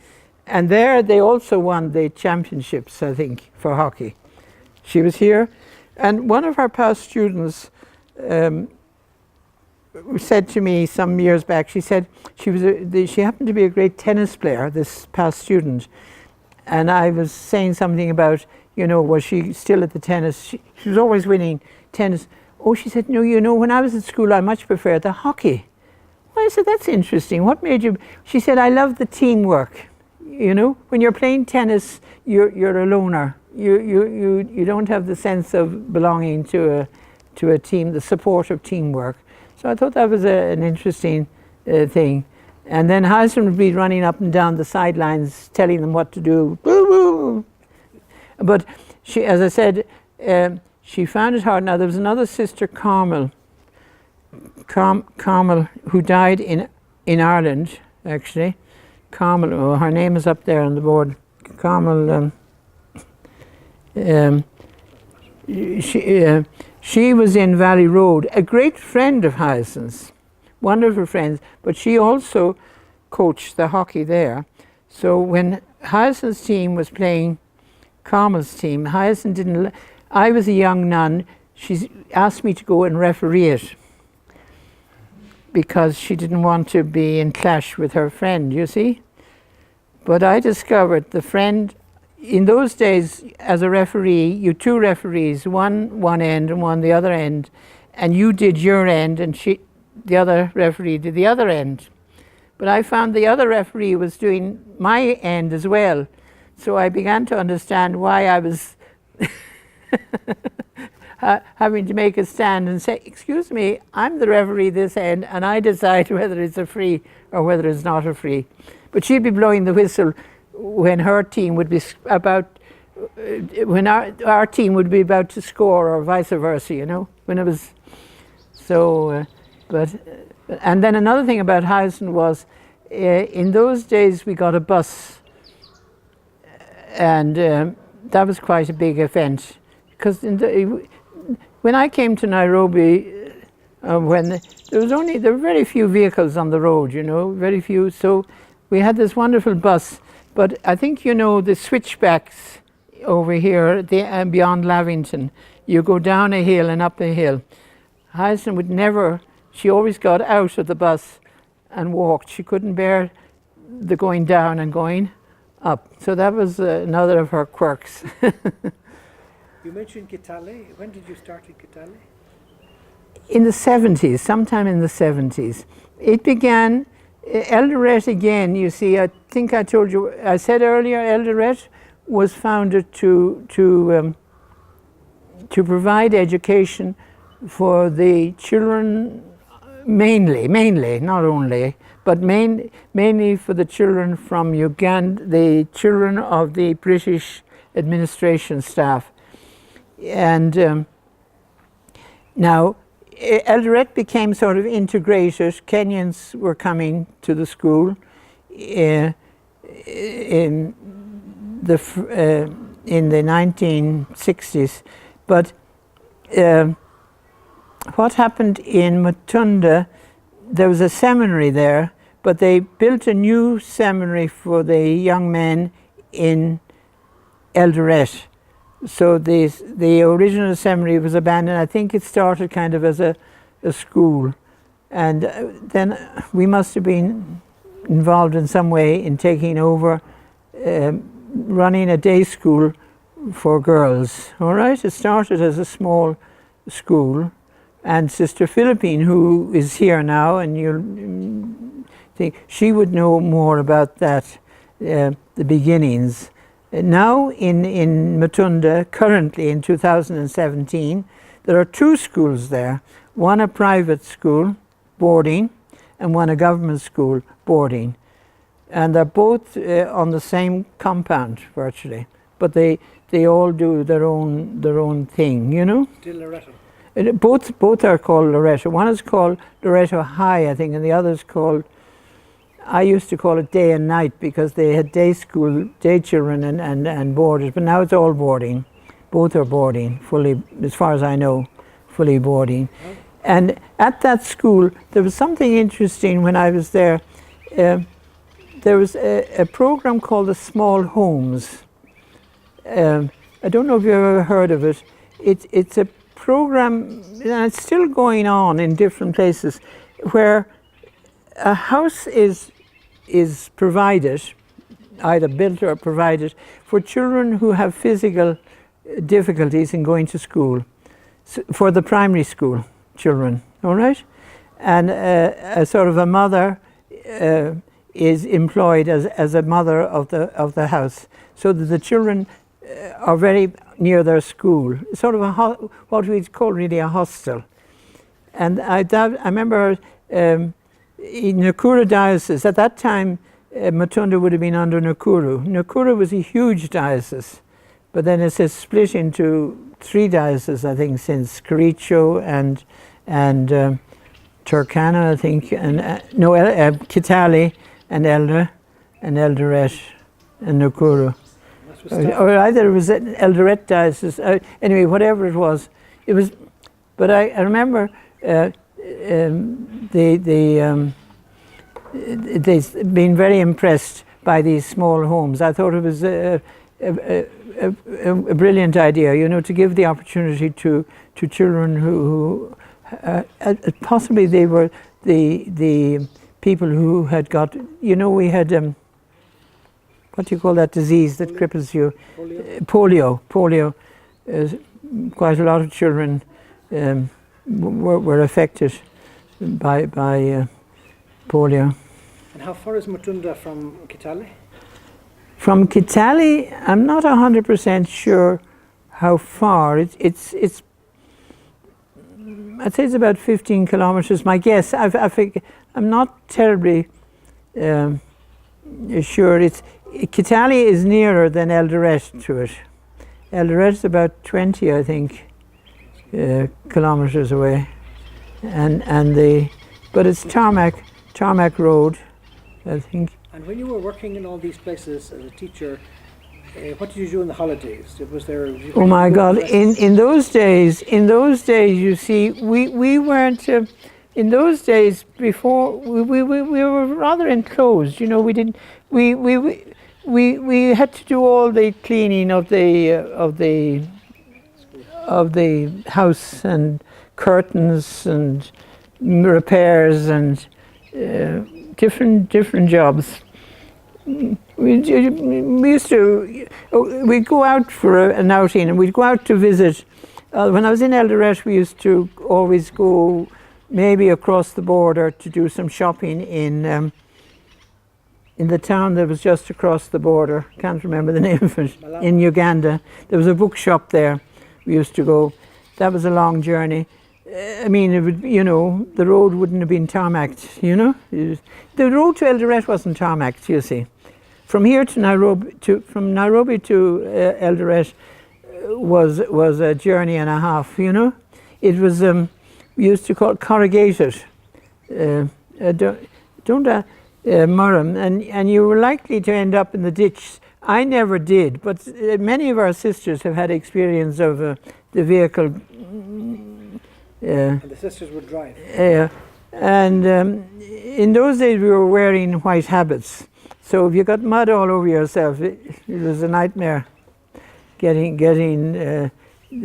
A: And there they also won the championships, I think, for hockey. She was here. And one of our past students said to me some years back, she said she happened to be a great tennis player, this past student. And I was saying something about, you know, was she still at the tennis? She was always winning tennis. Oh, she said, no, you know, when I was at school, I much preferred the hockey. I said, that's interesting. What made you? She said, I love the teamwork. You know, when you're playing tennis, you're a loner. You don't have the sense of belonging to a team, the support of teamwork. So I thought that was an interesting thing. And then Harrison would be running up and down the sidelines, telling them what to do. But she, as I said, she found it hard. Now there was another sister, Carmel, who died in Ireland, actually. Carmel, oh, her name is up there on the board. Carmel. She was in Valley Road, a great friend of Hyacinth's, wonderful friends, but she also coached the hockey there. So when Hyacinth's team was playing Carmel's team, Hyacinth didn't. I was a young nun. She asked me to go and referee it because she didn't want to be in clash with her friend, you see. But I discovered the friend. In those days, as a referee, you two referees, one end and one the other end, and you did your end, and the other referee did the other end. But I found the other referee was doing my end as well, so I began to understand why I was having to make a stand and say, "Excuse me, I'm the referee this end, and I decide whether it's a free or whether it's not a free." But she'd be blowing the whistle when her team would be when our team would be about to score, or vice versa, you know, when it was so. And then another thing about Housen was, in those days we got a bus, and that was quite a big event, because when I came to Nairobi, there were very few vehicles on the road, you know, very few. So we had this wonderful bus. But I think you know the switchbacks over here, beyond Lavington. You go down a hill and up a hill. Hyacinth would never, she always got out of the bus and walked. She couldn't bear the going down and going up. So that was another of her quirks.
B: You mentioned Kitale. When did you start in Kitale?
A: In the 70s, sometime in the 70s. It began, Eldoret again, you see, I think I told you, I said earlier, Eldoret was founded to provide education for the children, mainly, not only, but mainly for the children from Uganda, the children of the British administration staff. And now, Eldoret became sort of integrated. Kenyans were coming to the school in the 1960s. But what happened in Mutunda, there was a seminary there, but they built a new seminary for the young men in Eldoret. So the original seminary was abandoned. I think it started kind of as a school. And then we must have been involved in some way in taking over, running a day school for girls. All right, it started as a small school. And Sister Philippine, who is here now, and you'll think she would know more about that, the beginnings. Now in Mutunda, currently in 2017, there are two schools there. One a private school, boarding, and one a government school, boarding. And they're both on the same compound, virtually. But they all do their own thing, you know?
B: Still Loreto.
A: Both are called Loreto. One is called Loreto High, I think, and the other is called, I used to call it day and night, because they had day school, day children and boarders, but now it's all boarding. Both are boarding, fully, as far as I know, fully boarding. Oh. And at that school, there was something interesting when I was there. There was a program called the Small Homes. I don't know if you've ever heard of it. It's a program, and it's still going on in different places, where a house is provided, either built or provided, for children who have physical difficulties in going to school, for the primary school children, all right? and a sort of a mother is employed as a mother of the house, so that the children are very near their school, sort of what we'd call really a hostel. And I remember in Nakuru diocese at that time, Matunda would have been under Nakuru. Nakuru was a huge diocese, but then it has split into 3 dioceses, I think, since Kericho and Turkana, I think, and Kitale and Eldoret and Nakuru. Or either it was an Eldoret diocese. Anyway, whatever it was. But I remember they been very impressed by these small homes. I thought it was a brilliant idea, you know, to give the opportunity to children who possibly they were the people who had got, you know, we had what do you call that disease that cripples you? Polio. Quite a lot of children were affected by polio.
B: And how far is Matunda from Kitale?
A: From Kitale, I'm not 100% sure how far. It's I'd say it's about 15 kilometers. My guess. I'm not terribly sure. Kitale is nearer than Eldoret to it. Eldoret is about 20, I think, kilometers away, but it's tarmac road, I think.
B: And when you were working in all these places as a teacher, what did you do in the holidays? Was there?
A: Oh my God! In those days, you see, we weren't. In those days, before we were rather enclosed. You know, we didn't. We had to do all the cleaning of the house and curtains and repairs and different jobs. We used to, we'd go out for an outing and we'd go out to visit. When I was in Eldoret, we used to always go maybe across the border to do some shopping in the town that was just across the border. Can't remember the name of it. Malaba. In Uganda. There was a bookshop there. We used to go. That was a long journey. I mean, it would, you know, the road wouldn't have been tarmacked, you know. The road to Eldoret wasn't tarmacked, you see. From here to Nairobi, from Nairobi to Eldoret was a journey and a half, you know. It was, we used to call it corrugated, Murram, and you were likely to end up in the ditch. I never did, but many of our sisters have had experience of the vehicle.
B: And the sisters would drive.
A: And in those days we were wearing white habits, so if you got mud all over yourself, it was a nightmare getting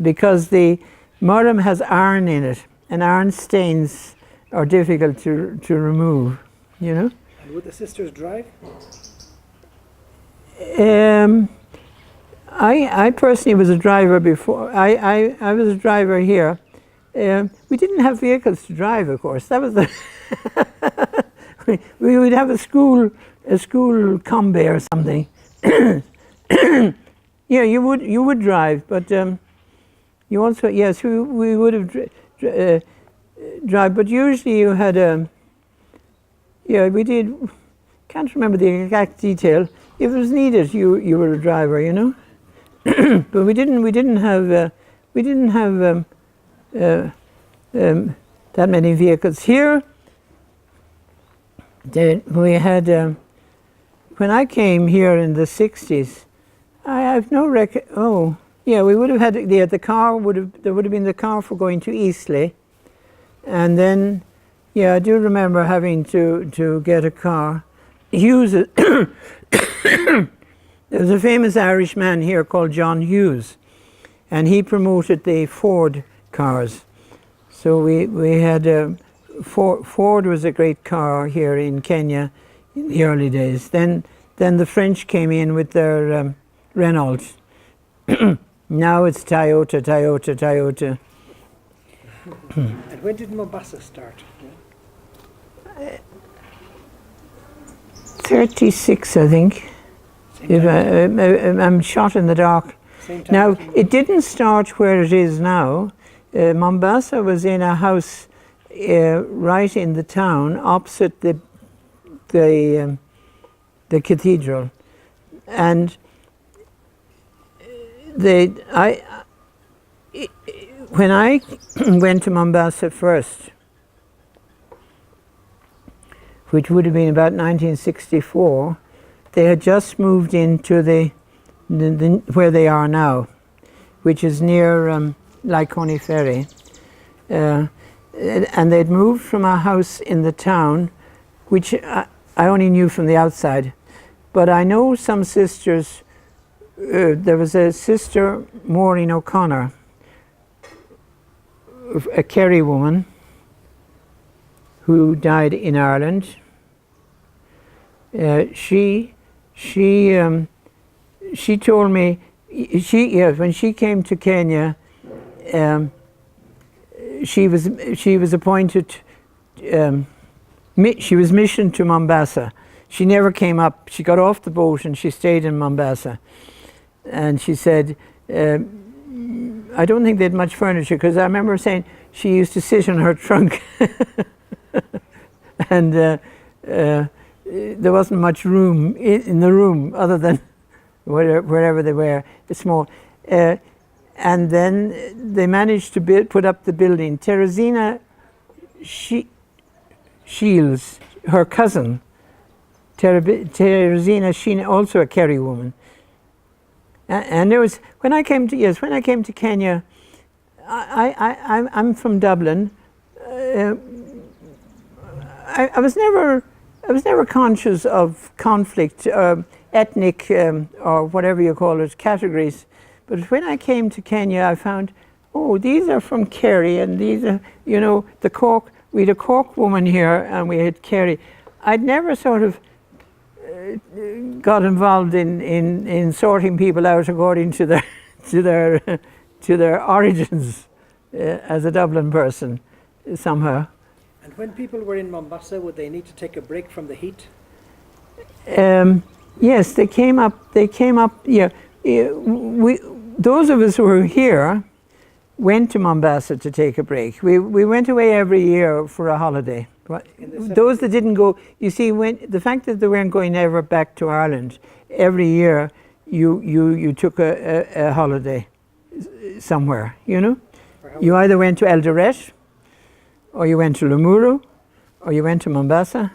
A: because the Murram has iron in it, and iron stains are difficult to remove, you know.
B: And would the sisters drive?
A: I personally was a driver before. I was a driver here. We didn't have vehicles to drive, of course. That was the we would have a school combi or something. Yeah, you would drive, but you also, yes, we would have drive, but usually you had yeah, we did. Can't remember the exact detail. If it was needed, you were a driver, you know. But we didn't have that many vehicles here. We had when I came here in the 60s. I have no record. Oh, yeah, we would have had the car. There would have been the car for going to Eastleigh, and then, yeah, I do remember having to get a car. Hughes. There was a famous Irish man here called John Hughes, and he promoted the Ford cars. So we had Ford was a great car here in Kenya in the early days. Then the French came in with their Renault. Now it's Toyota.
B: And when did Mombasa start?
A: 36, I think. If I'm shot in the dark.
B: Same time
A: Now,
B: as you-
A: it didn't start where it is now. Mombasa was in a house right in the town, opposite the cathedral, and when I went to Mombasa first, which would have been about 1964, they had just moved into the where they are now, which is near Lyconi Ferry. And they'd moved from a house in the town, which I only knew from the outside. But I know some sisters. There was a sister, Maureen O'Connor, a Kerry woman, who died in Ireland. She told me when she came to Kenya, she was appointed. She was missioned to Mombasa. She never came up. She got off the boat and she stayed in Mombasa. And she said, I don't think they had much furniture, because I remember saying she used to sit in her trunk, and there wasn't much room in the room other than wherever they were, small. And then they managed to put up the building. Teresina Shields, her cousin, Teresina Sheen, also a Kerry woman. And there was when I came to Kenya, I'm from Dublin. I was never conscious of conflict, ethnic or whatever you call it, categories. But when I came to Kenya, I found, oh, these are from Kerry, and these are, the Cork. We had a Cork woman here, and we had Kerry. I'd never sort of got involved in sorting people out according to their origins as a Dublin person, somehow.
B: And when people were in Mombasa, would they need to take a break from the heat?
A: Yes, they came up. Yeah, those of us who were here went to Mombasa to take a break. We went away every year for a holiday. Those that didn't go, you see, the fact that they weren't going ever back to Ireland, every year you took a holiday somewhere, You either went to Eldoret, or you went to Limuru, or you went to Mombasa,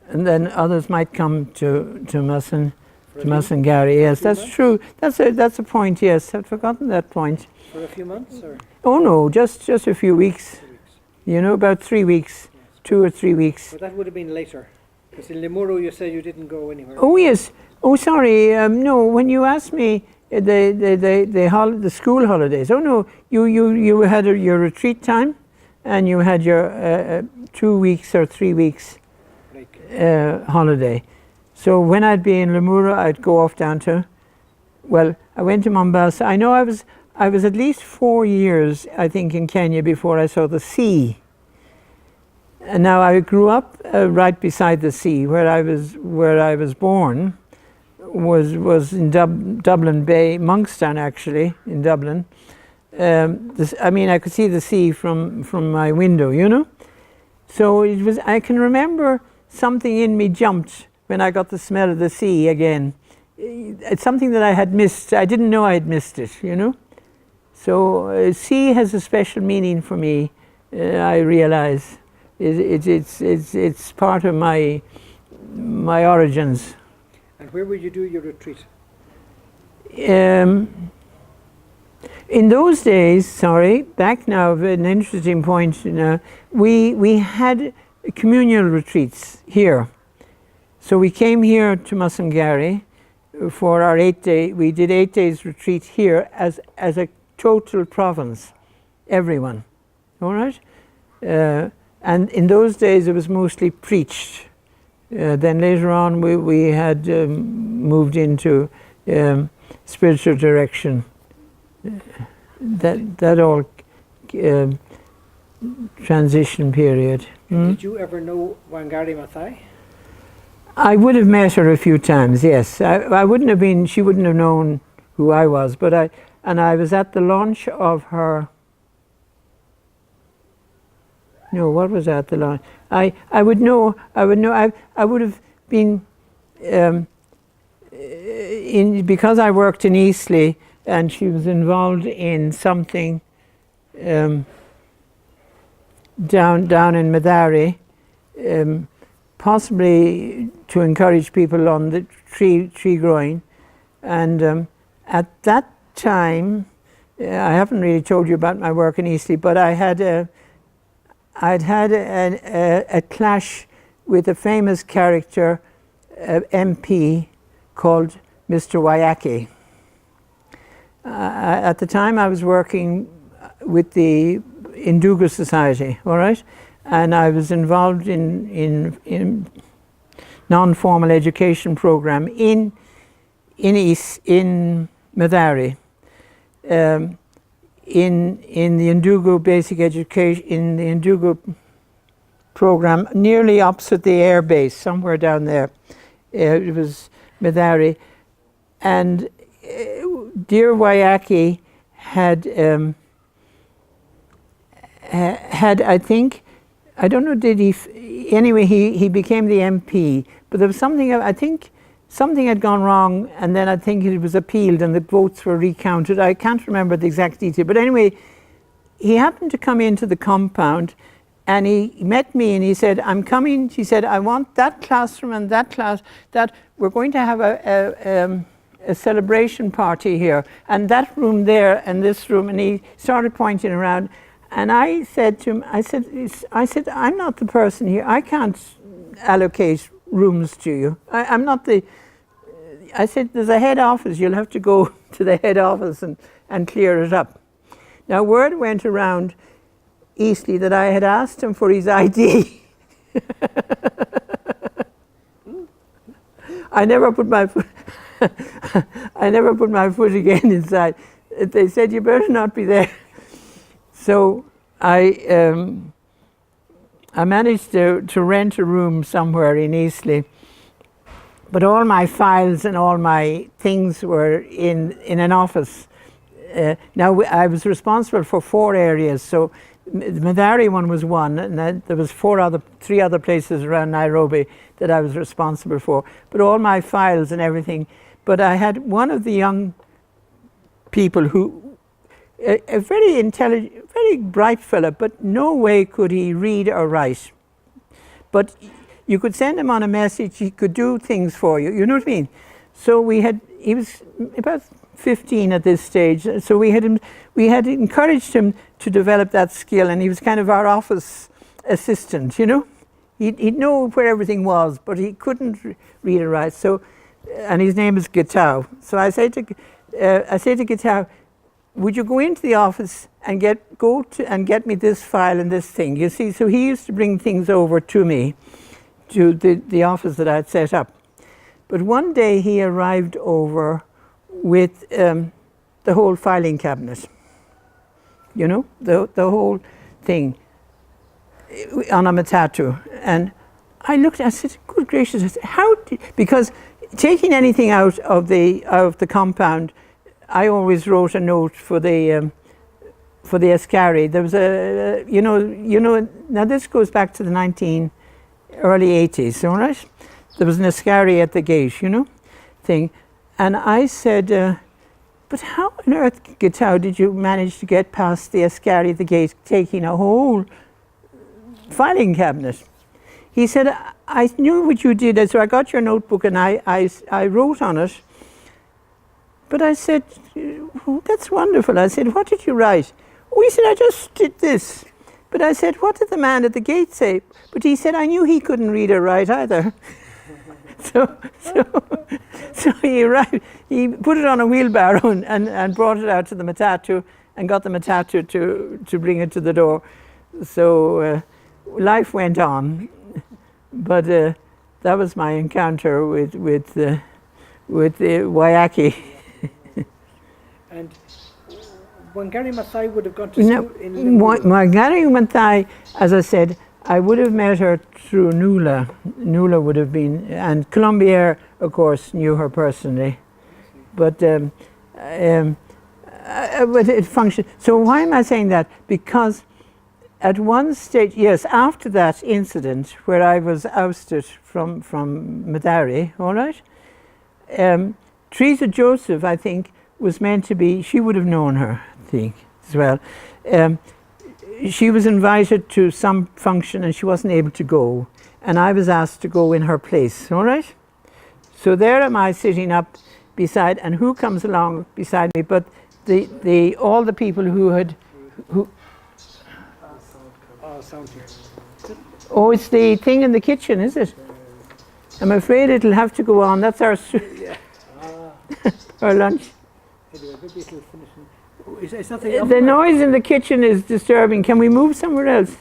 A: and then others might come to Musangari. Yes, that's true. That's a point. Yes, I'd forgotten that point.
B: For a few months, or?
A: Oh no, just a few weeks. About 3 weeks, 2 or 3 weeks.
B: But that would have been later, because in Limuru you said you didn't go anywhere.
A: Oh yes. Oh sorry. No, when you asked me the school holidays. Oh no, you had your retreat time, and you had your 2 weeks or 3 weeks holiday. So when I'd be in Limuru, I'd go off down to. Well, I went to Mombasa. I know I was at least 4 years, I think, in Kenya before I saw the sea. And now I grew up right beside the sea. Where I was born was in Dublin Bay, Monkstown actually, in Dublin. I could see the sea from my window, So it was. I can remember something in me jumped when I got the smell of the sea again. It's something that I had missed. I didn't know I had missed it, So sea has a special meaning for me. I realize it's part of my origins.
B: And where would you do your retreat?
A: In those days, back now, an interesting point. We had communal retreats here. So we came here to Musangari for our 8-day. We did 8 days retreat here as a total province, everyone. All right. And in those days, it was mostly preached. Then later on, we had moved into spiritual direction. That all transition period.
B: Did you ever know Wangari Maathai?
A: I would have met her a few times, yes. I wouldn't have been, she wouldn't have known who I was, but I was at the launch of her, no, what was at the launch? I would have been, because I worked in Eastleigh and she was involved in something down in Madari, possibly to encourage people on the tree growing. And at that time, I haven't really told you about my work in Eastleigh, but I'd had a clash with a famous character, MP, called Mr. Whyte. At the time I was working with the Induga Society, all right? And I was involved in non-formal education program in Madari, in the Induga basic education, in the Induga program, nearly opposite the air base, somewhere down there. It was Madari, and dear Whyte had I think, I don't know, did he, anyway, he became the MP, but there was something, I think something had gone wrong, and then I think it was appealed and the votes were recounted. I can't remember the exact detail, but anyway, he happened to come into the compound and he met me and he said, I'm coming, he said, I want that classroom and that class, that we're going to have a celebration party here, and that room there and this room, and he started pointing around. And I said to him, I said, I'm not the person here. I can't allocate rooms to you. I'm not the, I said, there's a head office. You'll have to go to the head office and clear it up. Now, word went around Eastleigh that I had asked him for his ID. I never put my foot, I never put my foot again inside. They said, you better not be there. So I managed to rent a room somewhere in Eastleigh, but all my files and all my things were in an office. Now I was responsible for 4 areas, so the Madari one was one, and then there was 3 other places around Nairobi that I was responsible for, but all my files and everything. But I had one of the young people who, a very intelligent, very bright fella, but no way could he read or write. But you could send him on a message, he could do things for you, you know what I mean? So he was about 15 at this stage, so we had encouraged him to develop that skill, and he was kind of our office assistant, you know? He'd know where everything was, but he couldn't read or write, so, and his name is Gitao. So I say to Gitao, would you go into the office and get me this file and this thing? You see, so he used to bring things over to me, to the office that I'd set up. But one day he arrived over with the whole filing cabinet, you know, the whole thing on a matatu. And I looked, I said, good gracious, I said, because taking anything out of the compound, I always wrote a note for the Ascari. There was you know, now this goes back to the early 80s, all right? There was an Ascari at the gate, you know, thing. And I said, but how on earth, Gitao, did you manage to get past the Ascari at the gate, taking a whole filing cabinet? He said, I knew what you did, so I got your notebook and I wrote on it. But I said, oh, that's wonderful. I said, what did you write? Oh, he said, I just did this. But I said, what did the man at the gate say? But he said, I knew he couldn't read or write either. So he arrived, he put it on a wheelbarrow and brought it out to the matatu and got the matatu to bring it to the door. So life went on. But that was my encounter with Whyte.
B: And Wangari Maathai would have gone to
A: No,
B: school in Liverpool.
A: Wangari Maathai, as I said, I would have met her through Nuala. Nuala would have been, and Colombier, of course, knew her personally. But but it functioned. So why am I saying that? Because at one stage, yes, after that incident where I was ousted from Madari, all right, Teresa Joseph, I think, was meant to be, she would have known her, I think, as well. She was invited to some function and she wasn't able to go. And I was asked to go in her place, all right? So there am I sitting up beside, and who comes along beside me? But all the people who had,
B: Sound here.
A: oh, it's the thing in the kitchen, is it? I'm afraid it'll have to go on. That's our, our lunch.
B: Anyway, maybe it'll finish. Is nothing up
A: The
B: there?
A: noise in the kitchen is disturbing. Can we move somewhere else?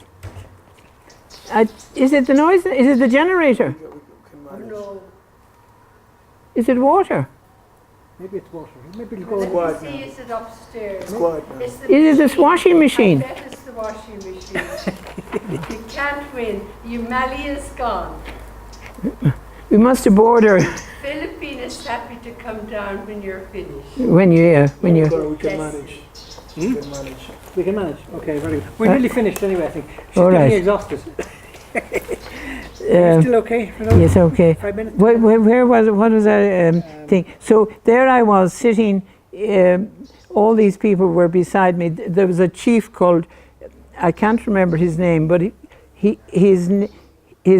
A: Is it the noise? Is it the generator?
C: No.
A: Is it water?
B: Maybe it's water. Maybe it'll go.
C: Let
D: quiet
C: me
D: now.
C: see, is it upstairs?
D: It's quiet now.
C: It's the
A: Is it the washing machine?
C: I bet it's the washing machine. You can't win. Eumelia is gone.
A: We must have bored her
C: Philippine is happy to come down when you're finished.
A: when you.
D: We can
C: Yes.
D: manage. We can manage.
B: We can manage. Okay, very good. We're nearly finished anyway, I think. She's
A: all
B: getting
A: right.
B: exhausted. Still okay? For another
A: Yes, okay.
B: 5 minutes?
A: Where was it? What was that thing? So there I was sitting. All these people were beside me. There was a chief called, I can't remember his name, but his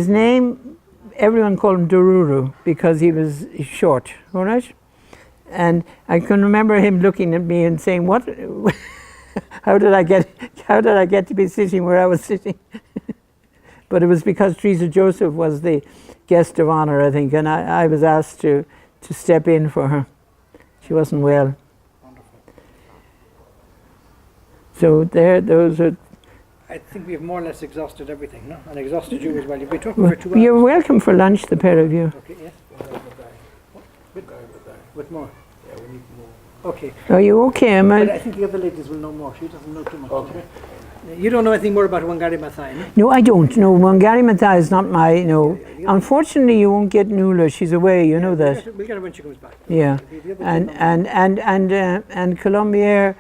A: name, everyone called him Doruru because he was short, all right? And I can remember him looking at me and saying, "What? How did I get to be sitting where I was sitting?" But it was because Teresa Joseph was the guest of honor, I think, and I was asked to step in for her. She wasn't well. So those are.
B: I think we have more or less exhausted everything, no? And exhausted you as well. You've been talking for 2 hours.
A: You're welcome for lunch, the pair of you.
B: Okay, yes. With more.
D: Yeah, we need more.
B: Okay.
A: Are you okay?
B: But I think the other ladies will know more. She doesn't know too much.
D: Okay.
B: You don't know anything more about Wangari Maathai, no?
A: No, I don't. No, Wangari Maathai is not my. No, unfortunately, you won't get Nuala. She's away. You know that.
B: We'll get her when she comes back.
A: Yeah,
B: The other
A: and Colombier,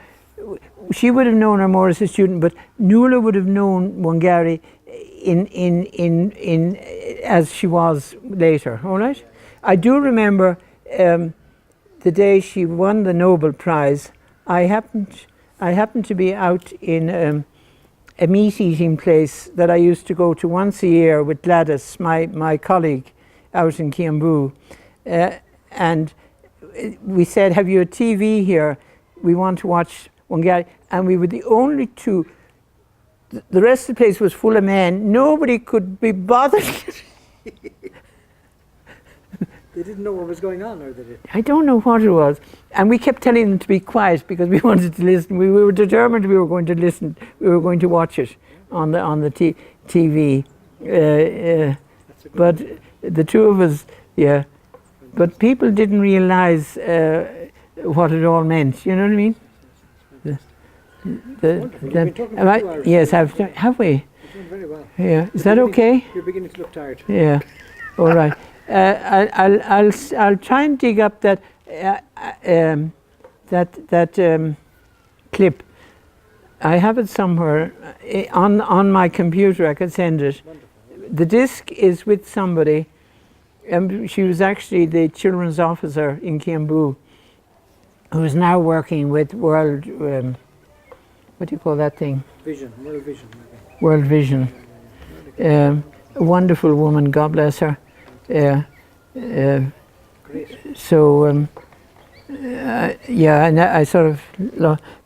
A: she would have known her more as a student, but Nuala would have known Wangari in as she was later. All right, I do remember the day she won the Nobel Prize. I happened to be out in a meat-eating place that I used to go to once a year with Gladys, my colleague, out in Kiambu, and we said, "Have you a TV here? We want to watch Wangari." And we were the only two. The rest of the place was full of men. Nobody could be bothered.
B: They didn't know what was going on, or did it?
A: I don't know what it was. And we kept telling them to be quiet because we wanted to listen. We were determined we were going to listen. We were going to watch it on the TV. But the two of us, yeah. But people didn't realise what it all meant. You know what I mean?
B: You've been talking for 2 hours.
A: Yes, have we?
B: You're doing very well.
A: Yeah. Is that okay?
B: You're beginning to look tired.
A: Yeah. All right. I'll try and dig up that clip. I have it somewhere on my computer. I could send it. The disc is with somebody. She was actually the children's officer in Kiambu, who is now working with World. What do you call that thing?
B: Vision, World Vision. Maybe.
A: World Vision. A wonderful woman. God bless her.
B: Great.
A: So yeah, and I sort of,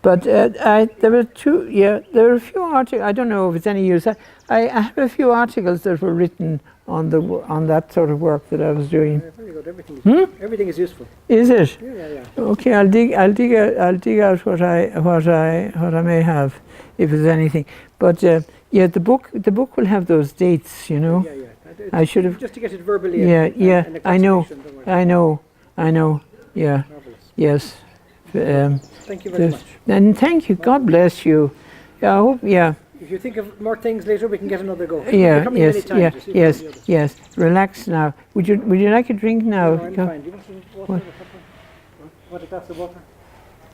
A: but there were two. Yeah, there were a few articles. I don't know if it's any use. I have a few articles that were written on that sort of work that I was doing.
B: Yeah, very good. Everything is useful.
A: Is it?
B: Yeah.
A: Okay, I'll dig out what I may have, if there's anything. But yeah, the book will have those dates. You know.
B: Yeah.
A: I should have.
B: Just to get it verbally.
A: Yeah,
B: and
A: yeah.
B: a
A: I know.
B: conversation, don't worry.
A: I know. Yeah.
B: Marvelous.
A: Yes.
B: Thank you very much.
A: And thank you. God bless you. I hope. Yeah.
B: If you think of more things later, we can get another go.
A: Yeah.
B: You're coming
A: Yes.
B: many times,
A: Yeah.
B: you see,
A: Yes.
B: from the others.
A: Yes. Relax now. Would you like a drink now?
B: No, I'm fine. Do you want some water or something? Want a glass of water?